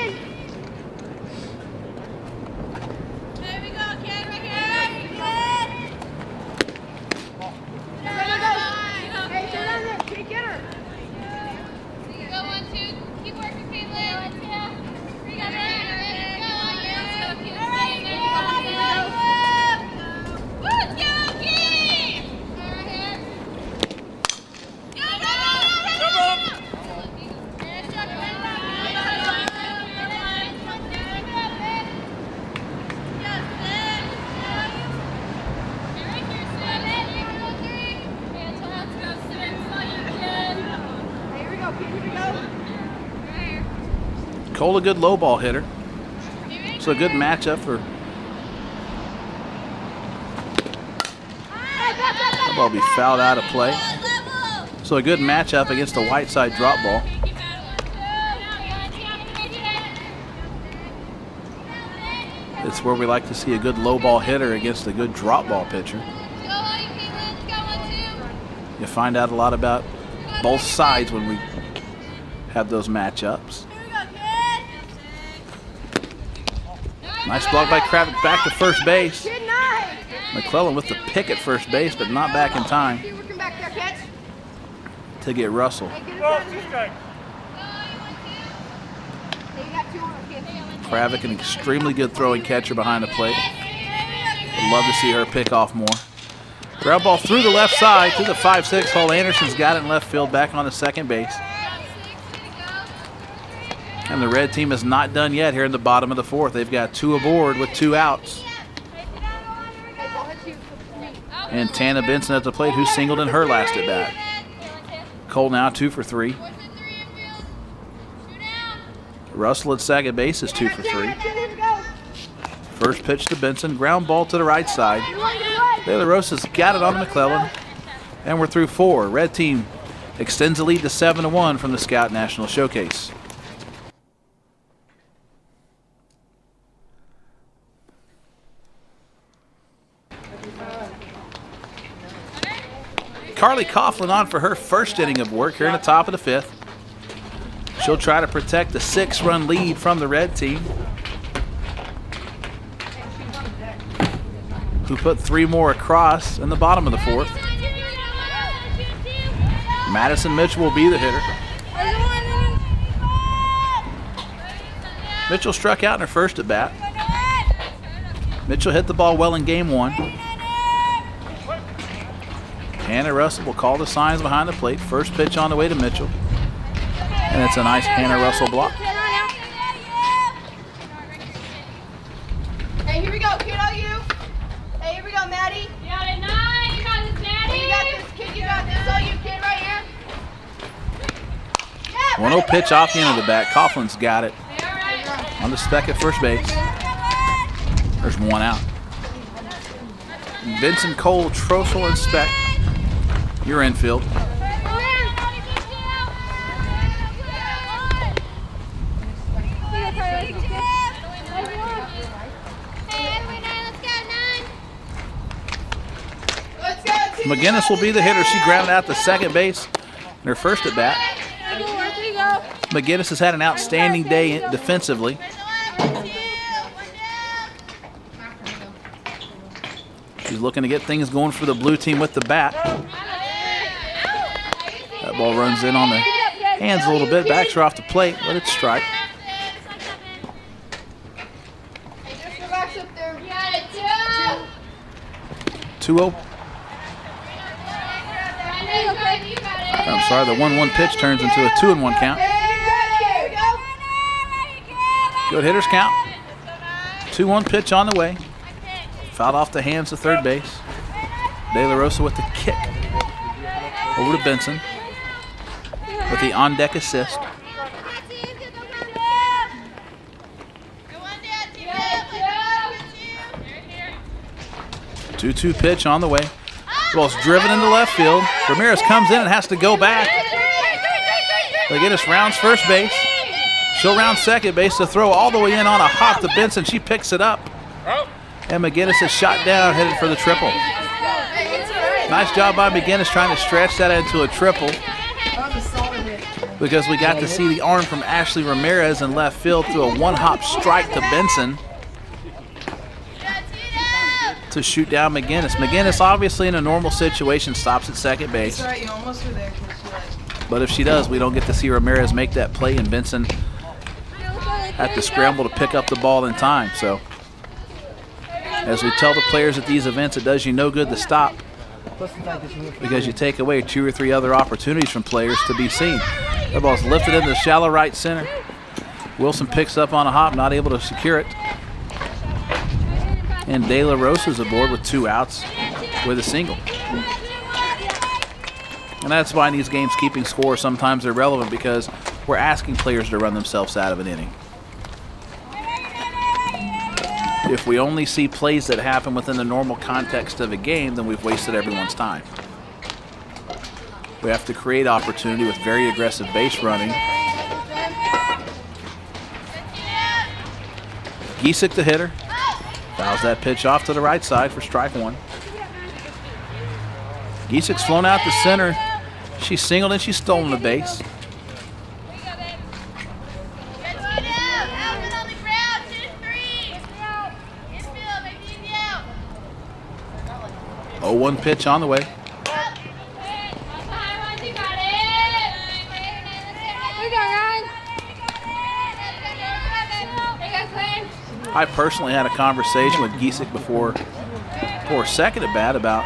Cole, a good low ball hitter. So a good matchup for. That ball will be fouled out of play. So a good matchup against a Whiteside drop ball. It's where we like to see a good low ball hitter against a good drop ball pitcher. You find out a lot about both sides when we have those matchups. Nice block by Kravik back to first base. McClellan with the pick at first base, but not back in time to get Russell. Kravik, an extremely good throwing catcher behind the plate. Would love to see her pick off more. Ground ball through the left side to the 5-6 hole. Anderson's got it in left field, back on the second base. And the red team is not done yet here in the bottom of the 4th. They've got 2 aboard with 2 outs. And Tana Benson at the plate, who singled in her last at bat. Cole now 2 for 3. Russell at second base is 2 for 3. First pitch to Benson, ground ball to the right side. De La Rosa's got it on McClellan, and we're through 4. Red team extends the lead to 7-1 from the Scout National Showcase. Carly Coughlin on for her first inning of work here in the top of the 5th. She'll try to protect the 6-run lead from the red team, who put 3 more across in the bottom of the 4th. Madison Mitchell will be the hitter. Mitchell struck out in her first at bat. Mitchell hit the ball well in game 1. Hannah Russell will call the signs behind the plate. First pitch on the way to Mitchell. And it's a nice Hannah Russell block. Hey, here we go, kiddo, you. Hey, here we go, Maddie. You got it, 9. You got this, Maddie. You got this, kid. You got this. All you, kid, right here. Yeah, 1-0 pitch off the end of the bat. Coughlin's got it All right. on the spec at first base. There's 1 out. Vincent, Cole, Trossel, and Speck. Your infield. McGinnis will be the hitter. She grounded out to second base in her first at bat. McGinnis has had an outstanding day defensively. She's looking to get things going for the blue team with the bat. That ball runs in on the hands a little bit, backs her off the plate, but it's strike. 2-0. I'm sorry, the 1-1 pitch turns into a 2-1 count. Good hitters count. 2-1 pitch on the way. Fouled off the hands of third base. De La Rosa with the kick over to Benson with the on-deck assist. 2-2 pitch on the way. Ball's driven into left field. Ramirez comes in and has to go back. McGinnis rounds first base. She'll round second base to throw all the way in on a hop to Benson. She picks it up. And McGinnis is shot down, headed for the triple. Nice job by McGinnis trying to stretch that into a triple, because we got to see the arm from Ashley Ramirez in left field through a one-hop strike to Benson to shoot down McGinnis. McGinnis, obviously in a normal situation, stops at second base. That's right, you almost were there. But if she does, we don't get to see Ramirez make that play, and Benson had to scramble to pick up the ball in time. So, as we tell the players at these events, it does you no good to stop, because you take away 2 or 3 other opportunities from players to be seen. That ball's lifted into the shallow right center. Wilson picks up on a hop, not able to secure it. And De La Rosa's aboard with 2 outs with a single. And that's why in these games keeping score sometimes irrelevant, because we're asking players to run themselves out of an inning. If we only see plays that happen within the normal context of a game, then we've wasted everyone's time. We have to create opportunity with very aggressive base running. Giesick, the hitter, fouls that pitch off to the right side for strike 1. Giesick's flown out to center. She's singled and she's stolen a base. Oh, 1 pitch on the way. I personally had a conversation with Giesick before second at bat about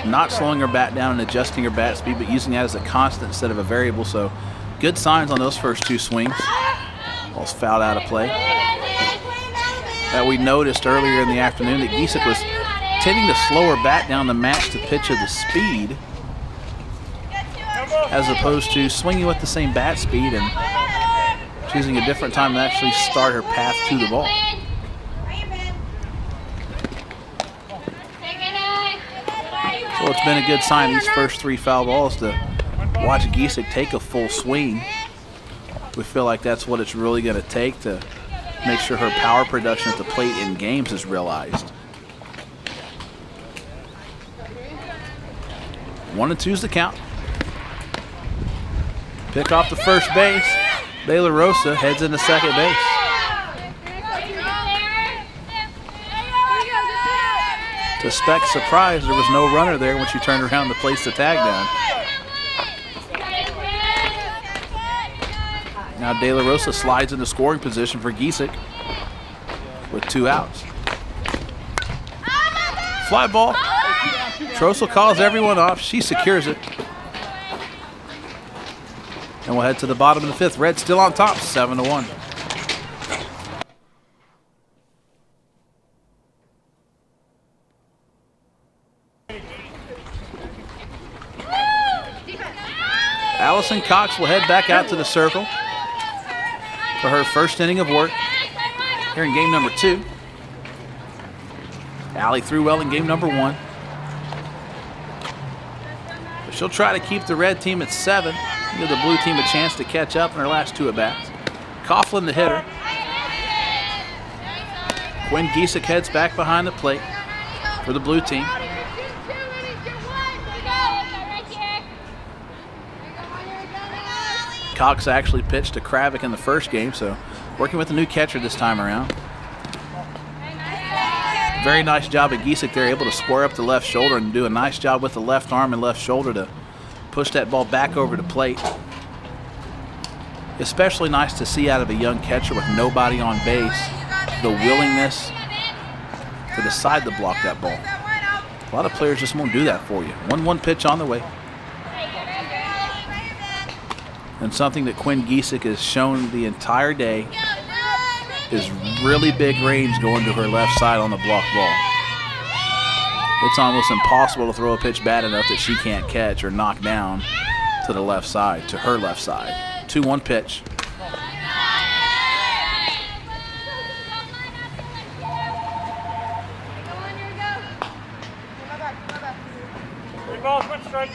not slowing her bat down and adjusting her bat speed, but using that as a constant instead of a variable. So good signs on those first 2 swings. Ball's fouled out of play. That we noticed earlier in the afternoon that Giesick was tending to slow her bat down to match the pitch of the speed. as opposed to swinging with the same bat speed and choosing a different time to actually start her path to the ball. So it's been a good sign these first 3 foul balls to watch Giesick take a full swing. We feel like that's what it's really going to take to make sure her power production at the plate in games is realized. 1-2's the count. Pick off the first base. De La Rosa heads into second base. To Speck's surprise, there was no runner there when she turned around to place the tag down. Now De La Rosa slides into scoring position for Giesick with 2 outs. Fly ball. Trossel calls everyone off. She secures it. And we'll head to the bottom of the 5th. Red still on top, 7-1. Allison Cox will head back out to the circle for her first inning of work here in game number 2. Allie threw well in game number 1. But she'll try to keep the red team at 7. Give the blue team a chance to catch up in her last 2 at-bats. Coughlin the hitter. Quinn Giesick heads back behind the plate for the blue team. Cox actually pitched to Kravick in the first game, so working with a new catcher this time around. Very nice job at Giesick there, able to square up the left shoulder and do a nice job with the left arm and left shoulder to push that ball back over the plate. Especially nice to see out of a young catcher with nobody on base, the willingness to decide to block that ball. A lot of players just won't do that for you. 1-1 pitch on the way. And something that Quinn Giesick has shown the entire day is really big range going to her left side on the block ball. It's almost impossible to throw a pitch bad enough that she can't catch or knock down to the left side, to her left side. 2-1 pitch. Three balls, 1 strike.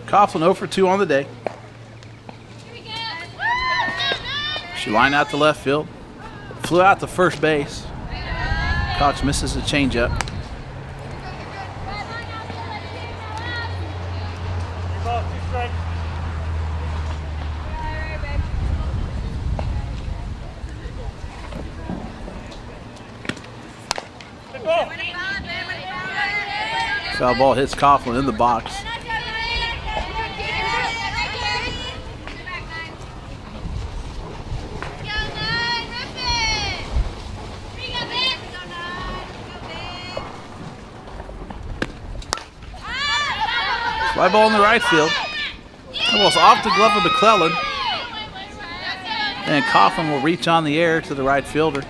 Coughlin 0 for 2 on the day. She lined out to left field, flew out to first base. Cox misses the changeup. 3 balls, 2 strikes. Good ball. Foul ball hits Coughlin in the box. Fly ball in the right field. Almost off the glove of McClellan. And Coughlin will reach on the air to the right fielder.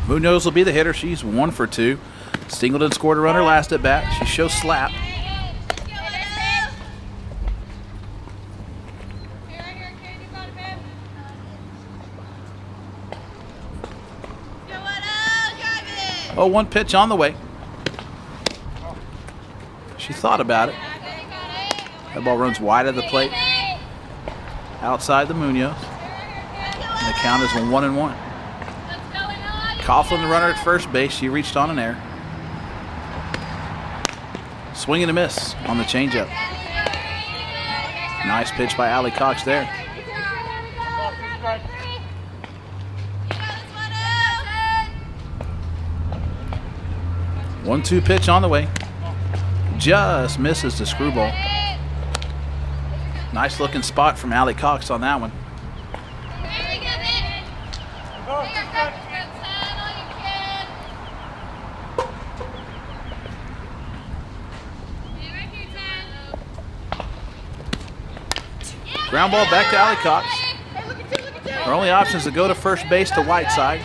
Munoz will be the hitter. She's 1 for 2. Singleton scored a runner last at bat. She shows slap. Oh, 1 pitch on the way. She thought about it. That ball runs wide of the plate, outside the Munoz. And the count is 1-1. Coughlin, the runner at first base. She reached on an error. Swing and a miss on the changeup. Nice pitch by Allie Cox there. 1-2 pitch on the way. Just misses the screwball. Nice looking spot from Allie Cox on that one. Ground ball back to Allie Cox. Her only option is to go to first base to Whiteside.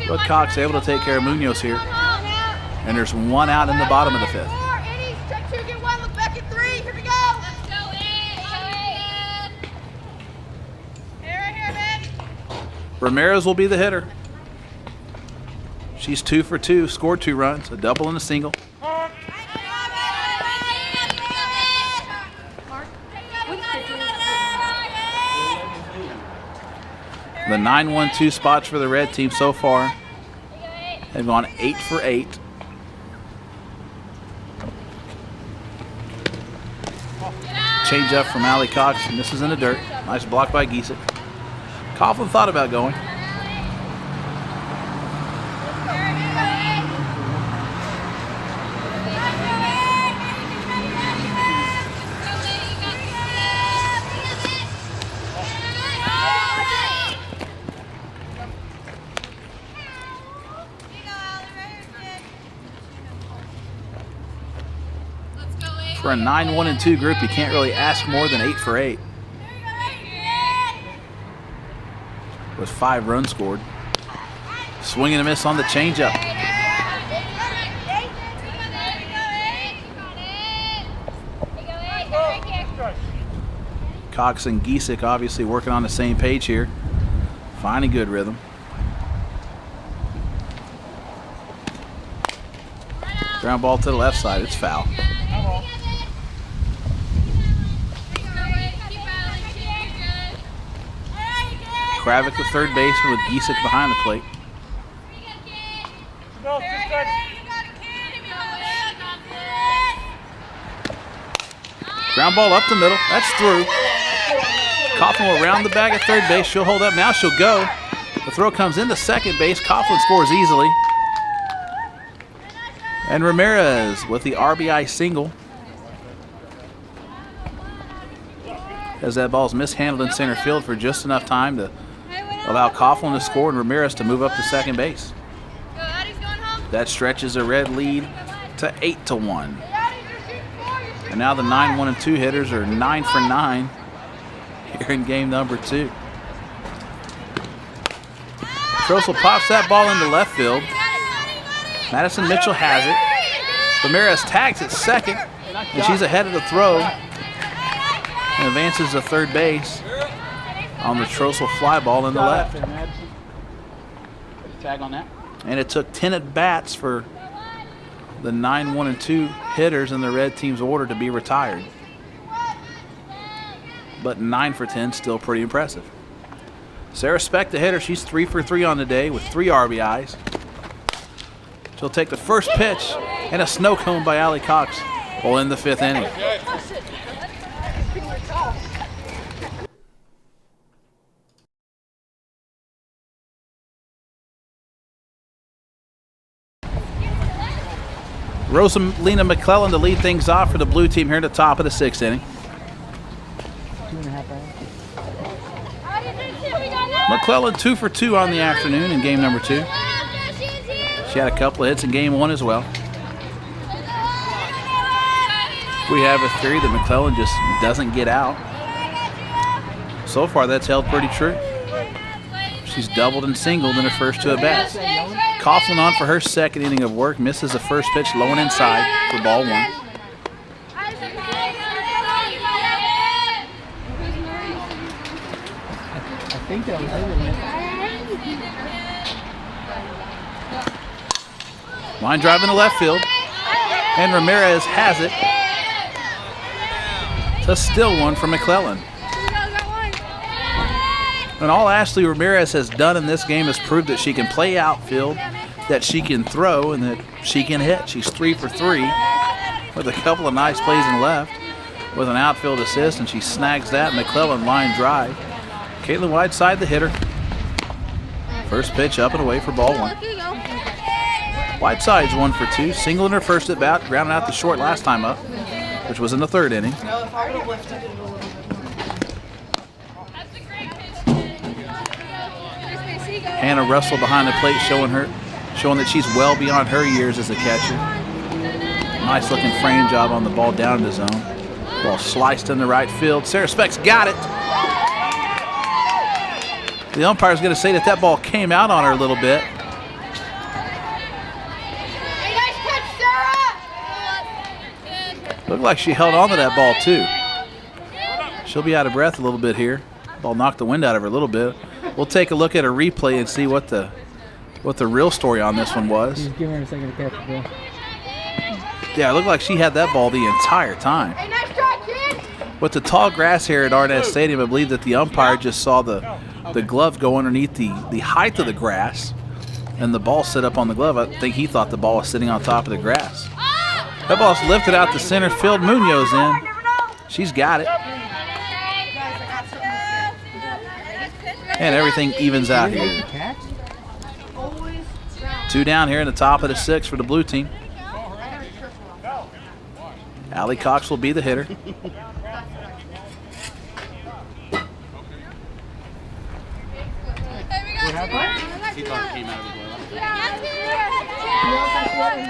But Cox able to take care of Munoz here. And there's one out in the bottom of the fifth. Ramirez will be the hitter. She's 2 for 2, scored 2 runs, a double and a single. The 9-1-2 spots for the red team so far have gone 8 for 8. Change up from Allie Cox, and this is in the dirt. Nice block by Giesick. Coughlin thought about going. For a 9-1-2 group, you can't really ask more than 8 for 8. With 5 runs scored. Swing and a miss on the changeup. Cox and Giesick obviously working on the same page here. Finding good rhythm. Ground ball to the left side. It's foul. Kravik, the third baseman, with Giesick behind the plate. Ground ball up the middle. That's through. Coughlin will round the bag at third base. She'll hold up. Now she'll go. The throw comes into second base. Coughlin scores easily. And Ramirez with the RBI single. As that ball's mishandled in center field for just enough time to allow Coughlin to score and Ramirez to move up to second base. That stretches a red lead to 8-1. And now the 9-1-2 hitters are 9 for 9 here in game number 2. Trossel pops that ball into left field. Madison Mitchell has it. Ramirez tags at second, and she's ahead of the throw and advances to third base on the Trossel fly ball in the left. Tag on that. And it took 10 at-bats for the 9-1-2 hitters in the red team's order to be retired. But 9 for 10, still pretty impressive. Sarah Speck, the hitter, she's 3 for 3 on the day with 3 RBIs. She'll take the first pitch and a snow cone by Allie Cox will end the 5th inning. Rosalina McClellan to lead things off for the blue team here at the top of the 6th inning. 2.5 hours. McClellan 2 for 2 on the afternoon in game number 2. She had a couple of hits in game 1 as well. We have a theory that McClellan just doesn't get out. So far, that's held pretty true. She's doubled and singled in her first 2 at-bats. Coughlin on for her second inning of work. Misses the first pitch low and inside for ball 1. I think that was it. Line drive in the left field. And Ramirez has it. To still one for McClellan. And all Ashley Ramirez has done in this game is prove that she can play outfield, that she can throw, and that she can hit. She's 3 for 3 with a couple of nice plays in left with an outfield assist, and she snags that McClellan line drive. Caitlin Whiteside, the hitter. First pitch up and away for ball 1. Whiteside's 1 for 2, single in her first at bat, grounded out the short last time up, which was in the 3rd inning. Hannah Russell behind the plate, showing that she's well beyond her years as a catcher. Nice looking frame job on the ball down to the zone. Ball sliced in the right field. Sarah Speck's got it. The umpire's going to say that ball came out on her a little bit. Hey, nice catch, Sarah! Looked like she held on to that ball too. She'll be out of breath a little bit here. Ball knocked the wind out of her a little bit. We'll take a look at a replay and see what the real story on this one was. Give her a second to catch, Bill. Yeah, it looked like she had that ball the entire time. Hey, nice try, kid! With the tall grass here at Arnett Stadium, I believe that the umpire just saw the glove go underneath the height of the grass, and the ball sit up on the glove. I think he thought the ball was sitting on top of the grass. That ball's lifted out to center field. Munoz in. She's got it. And everything evens out here. 2 down here in the top of the 6th for the blue team. Allie Cox will be the hitter.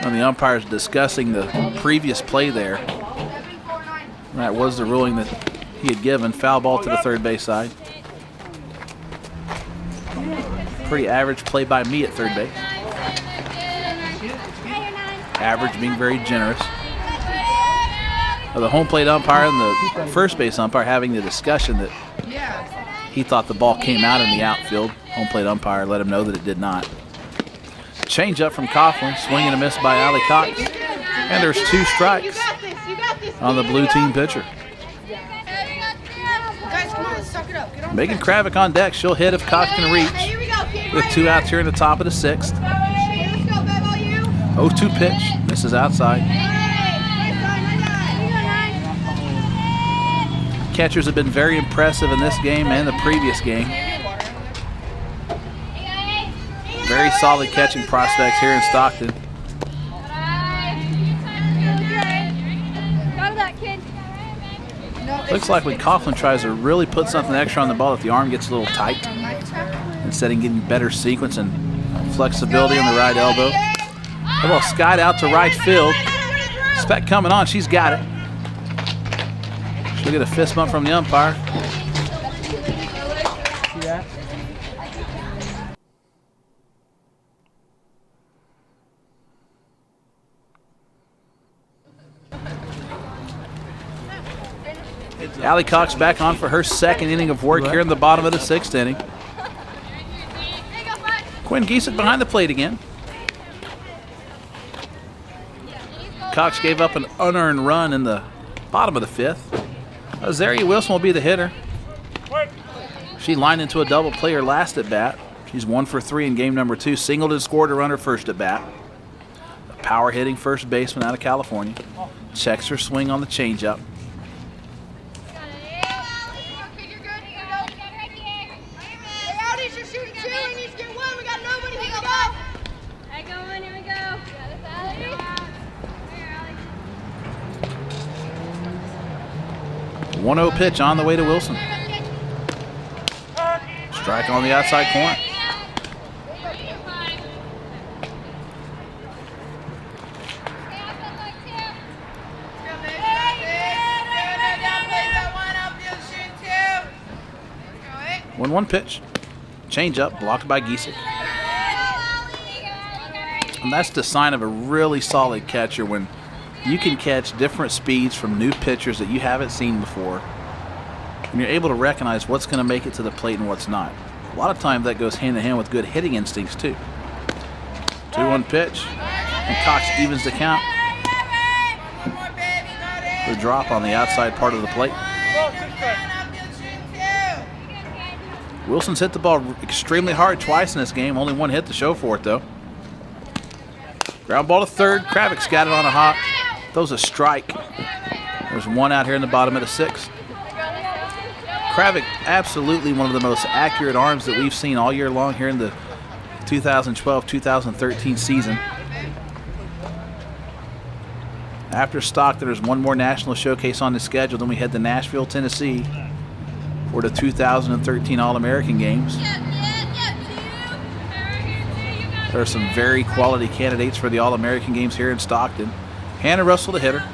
And the umpire's discussing the previous play there. That was the ruling that he had given. Foul ball to the 3rd base side. Pretty average play by me at 3rd base. Average being very generous. The home plate umpire and the first base umpire having the discussion that he thought the ball came out in the outfield. Home plate umpire let him know that it did not. Change up from Coughlin, swing and a miss by Allie Cox. And there's 2 strikes on the blue team pitcher. Guys, come on, suck it up. Get on. Megan Kravick on deck. She'll hit if Cox can reach. Hey, here we go, kid. With 2 outs here in the top of the 6th. Hey, let's go, Bev, all you. 0-2 pitch. Misses outside. Catchers have been very impressive in this game and the previous game. Very solid catching prospects here in Stockton. Looks like when Coughlin tries to really put something extra on the ball, if the arm gets a little tight, instead of getting better sequence and flexibility on the right elbow. The ball skied out to right field. Speck coming on, she's got it. She'll get a fist bump from the umpire. See that? Allie Cox back on for her 2nd inning of work here in the bottom of the 6th inning. Quinn Giesick behind the plate again. Cox gave up an unearned run in the bottom of the 5th. Azaria Wilson will be the hitter. She lined into a double play her last at bat. She's 1 for 3 in game number 2. Singled and scored to run her first at bat. A power hitting first baseman out of California. Checks her swing on the changeup. Hey, 1-0 pitch on the way to Wilson. Strike on the outside corner. One pitch. Change up, blocked by Giesick. And that's the sign of a really solid catcher, when you can catch different speeds from new pitchers that you haven't seen before. And you're able to recognize what's going to make it to the plate and what's not. A lot of times that goes hand in hand with good hitting instincts too. 2-1 pitch. And Cox evens the count. The drop on the outside part of the plate. Ball, 2 strikes. Wilson's hit the ball extremely hard twice in this game. Only one hit to show for it, though. Ground ball to third. Kravik's got it on a hop. Throws a strike. There's one out here in the bottom of the 6th. Kravik, absolutely one of the most accurate arms that we've seen all year long here in the 2012-2013 season. After Stockton, there's one more national showcase on the schedule. Then we head to Nashville, Tennessee for the 2013 All-American Games. There are some very quality candidates for the All-American Games here in Stockton. Hannah Russell, the hitter.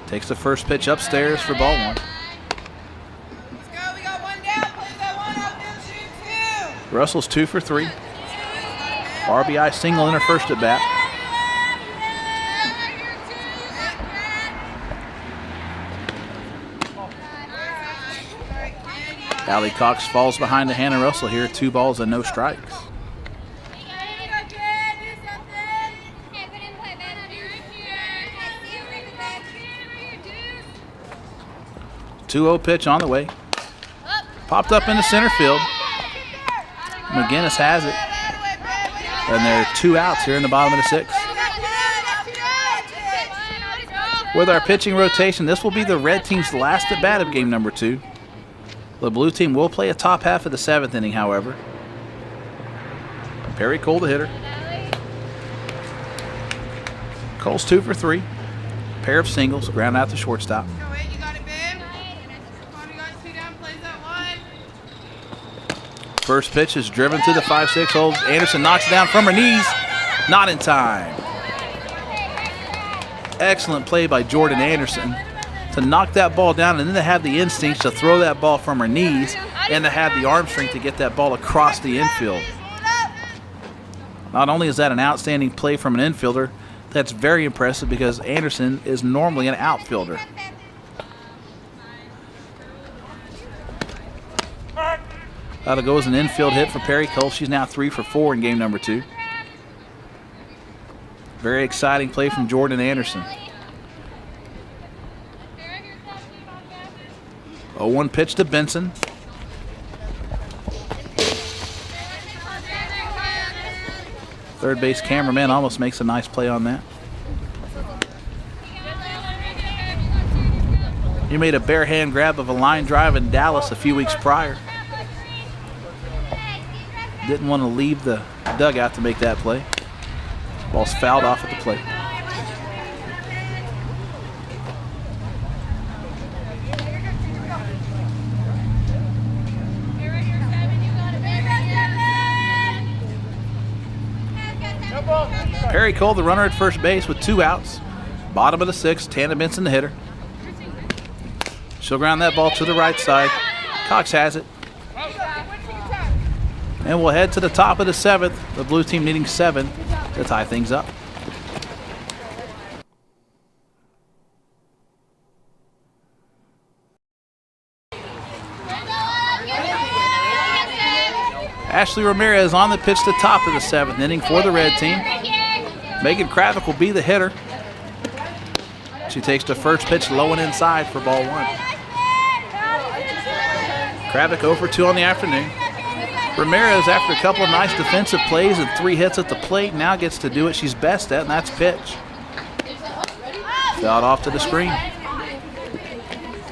Takes the first pitch upstairs for ball 1. Russell's 2 for 3. RBI single in her first at bat. Allie Cox falls behind to Hannah Russell here. 2 balls and no strikes. 2-0 pitch on the way. Popped up into center field. McGinnis has it. And there are 2 outs here in the bottom of the 6th. With our pitching rotation, this will be the red team's last at bat of game number 2. The blue team will play a top half of the 7th inning, however. Perry Cole, the hitter. Cole's 2 for 3. Pair of singles, ground out to shortstop. First pitch is driven to the 5-6 hole. Anderson knocks it down from her knees. Not in time. Excellent play by Jordan Anderson to knock that ball down and then to have the instincts to throw that ball from her knees and to have the arm strength to get that ball across the infield. Not only is that an outstanding play from an infielder, that's very impressive because Anderson is normally an outfielder. That'll go as an infield hit for Perry Cole. She's now 3 for 4 in game number 2. Very exciting play from Jordan Anderson. 0-1 pitch to Benson. Third base cameraman almost makes a nice play on that. He made a bare hand grab of a line drive in Dallas a few weeks prior. Didn't want to leave the dugout to make that play. Ball's fouled off at the plate. Perry Cole, the runner at first base with 2 outs. Bottom of the 6th, Tana Benson, the hitter. She'll ground that ball to the right side. Cox has it. And we'll head to the top of the 7th. The blue team needing 7 to tie things up. Ashley Ramirez on the pitch to top of the 7th inning for the red team. Megan Kravik will be the hitter. She takes the first pitch low and inside for ball 1. Kravik 0 for 2 on the afternoon. Ramirez, after a couple of nice defensive plays and 3 hits at the plate, now gets to do what she's best at, and that's pitch. Fouled off to the screen.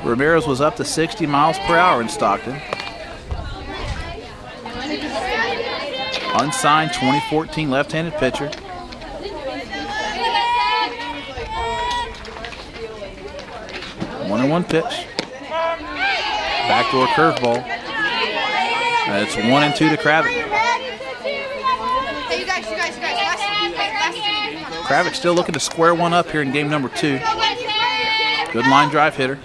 Ramirez was up to 60 miles per hour in Stockton. Unsigned 2014 left-handed pitcher. One pitch. Backdoor curveball. It's 1-2 to Kravik. Hey, you guys. Kravik still looking to square one up here in game number 2. Good line drive hitter.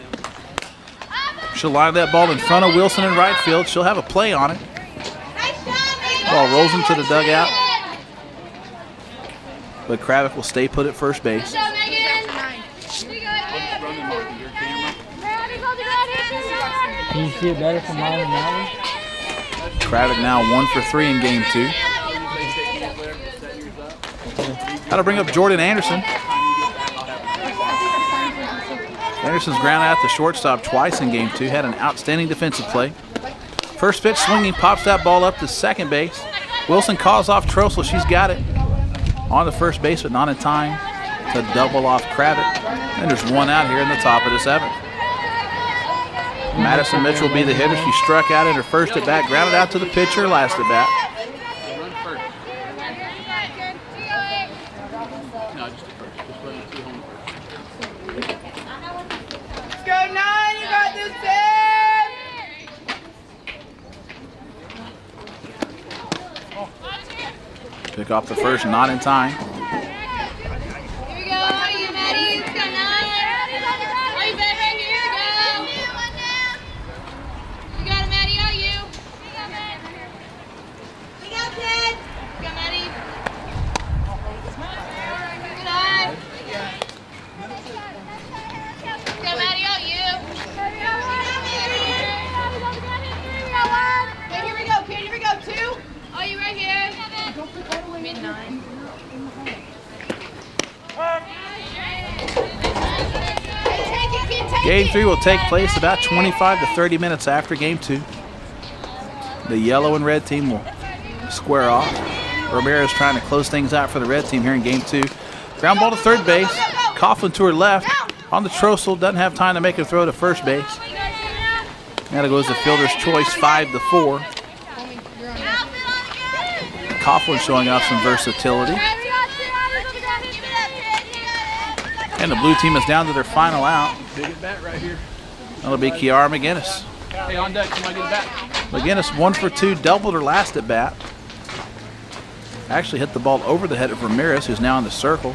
She'll line that ball in front of Wilson in right field. She'll have a play on it. Ball rolls into the dugout. But Kravik will stay put at first base. Can you see it better from mine now? Kravik now 1 for 3 in game 2. That'll bring up Jordan Anderson. Anderson's grounded out the shortstop twice in game 2. Had an outstanding defensive play. First pitch swinging, pops that ball up to second base. Wilson calls off Trossel. She's got it on the first base, but not in time to double off Kravitz. And there's one out here in the top of the 7th. Madison Mitchell will be the hitter. She struck out at her first at bat, grounded out to the pitcher last at bat. No, just at first. Just run 2 home first. Let's go 9. You got this, babe. Pick off the first, not in time. Here we go. Are you ready? Let's go 9. Are you baby? Here we go. You got it, Maddie. Are you? We go, kid. Go, Maddie. Good eye. Go, Maddie. Are you? Okay, here we go, kid. Here we go. 2. Are you right here? Mid 9. Game 3 will take place about 25 to 30 minutes after game 2. The yellow and red team will square off. Ramirez trying to close things out for the red team here in game 2. Ground ball to third base. Coughlin to her left. On the Trossel, doesn't have time to make a throw to first base. Now it goes to fielder's choice, 5-4. Coughlin showing off some versatility. And the blue team is down to their final out. Big at bat right here. That'll be Kiara McGinnis. Hey, on deck. Somebody get it back. McGinnis 1 for 2, doubled her last at bat. Actually hit the ball over the head of Ramirez, who's now in the circle.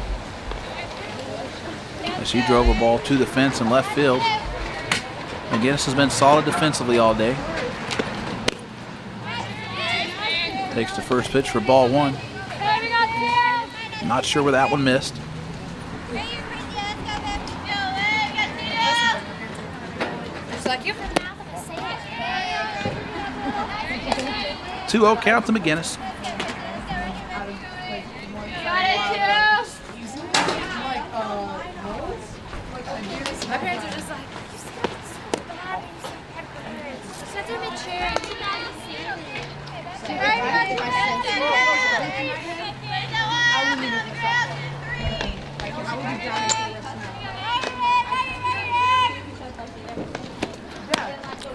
As she drove a ball to the fence in left field. McGinnis has been solid defensively all day. Takes the first pitch for ball 1. Not sure where that one missed. 2-0 count to McGinnis. My parents are just like, you said it's so bad. Sit in the chair.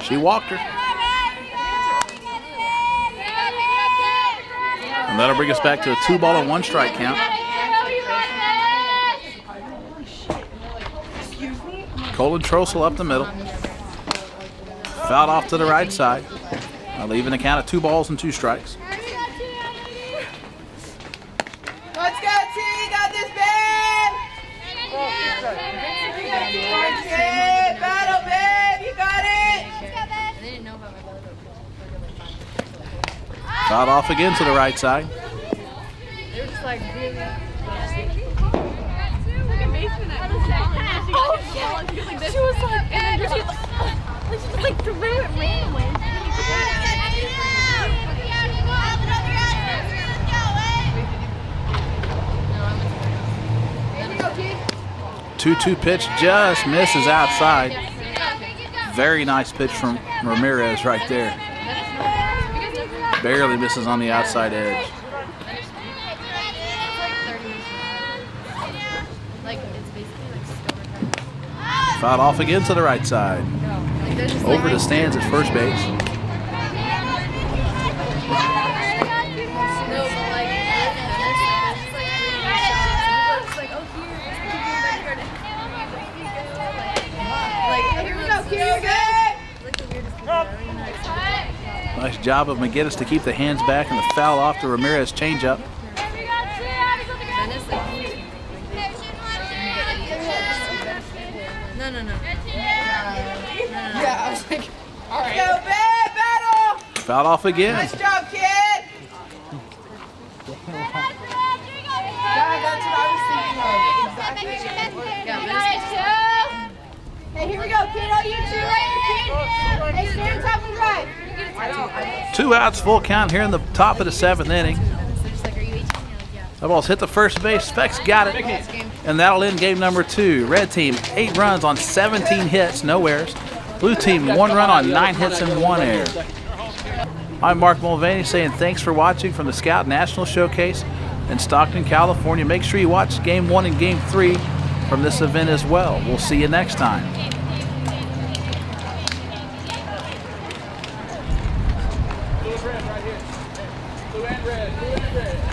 She walked her. And that'll bring us back to a 2-ball and 1 strike count. Colin Trossel up the middle. Fouled off to the right side. Leaving the count of 2 balls and 2 strikes. Let's go, T. You got this, babe. Okay, battle, babe. You got it. Fouled off again to the right side. They're just like really. She was like, and she was like, threw it randomly. Here 2-2 pitch just misses outside. Very nice pitch from Ramirez right there. Barely misses on the outside edge. Fouled off again to the right side. Over the stands at first base. Nice job of McGinnis to keep the hands back and the foul off the Ramirez changeup. No. Yeah, I was like, all right. Go, babe, battle. Fouled off again. Nice job, kid. Yeah, that's what I was thinking of. Exactly. Hey, here we go, kid. Oh, you 2 right here, kid. Hey, stay on top of the right. 2 outs, full count here in the top of the 7th inning. The ball's hit the first base. Specs got it. And that'll end game number 2. Red team, 8 runs on 17 hits, no errors. Blue team, 1 run on 9 hits and 1 error. I'm Mark Mulvaney saying thanks for watching from the Scout National Showcase in Stockton, California. Make sure you watch Game 1 and Game 3 from this event as well. We'll see you next time. Blue and red right here. Blue and red. Blue and red.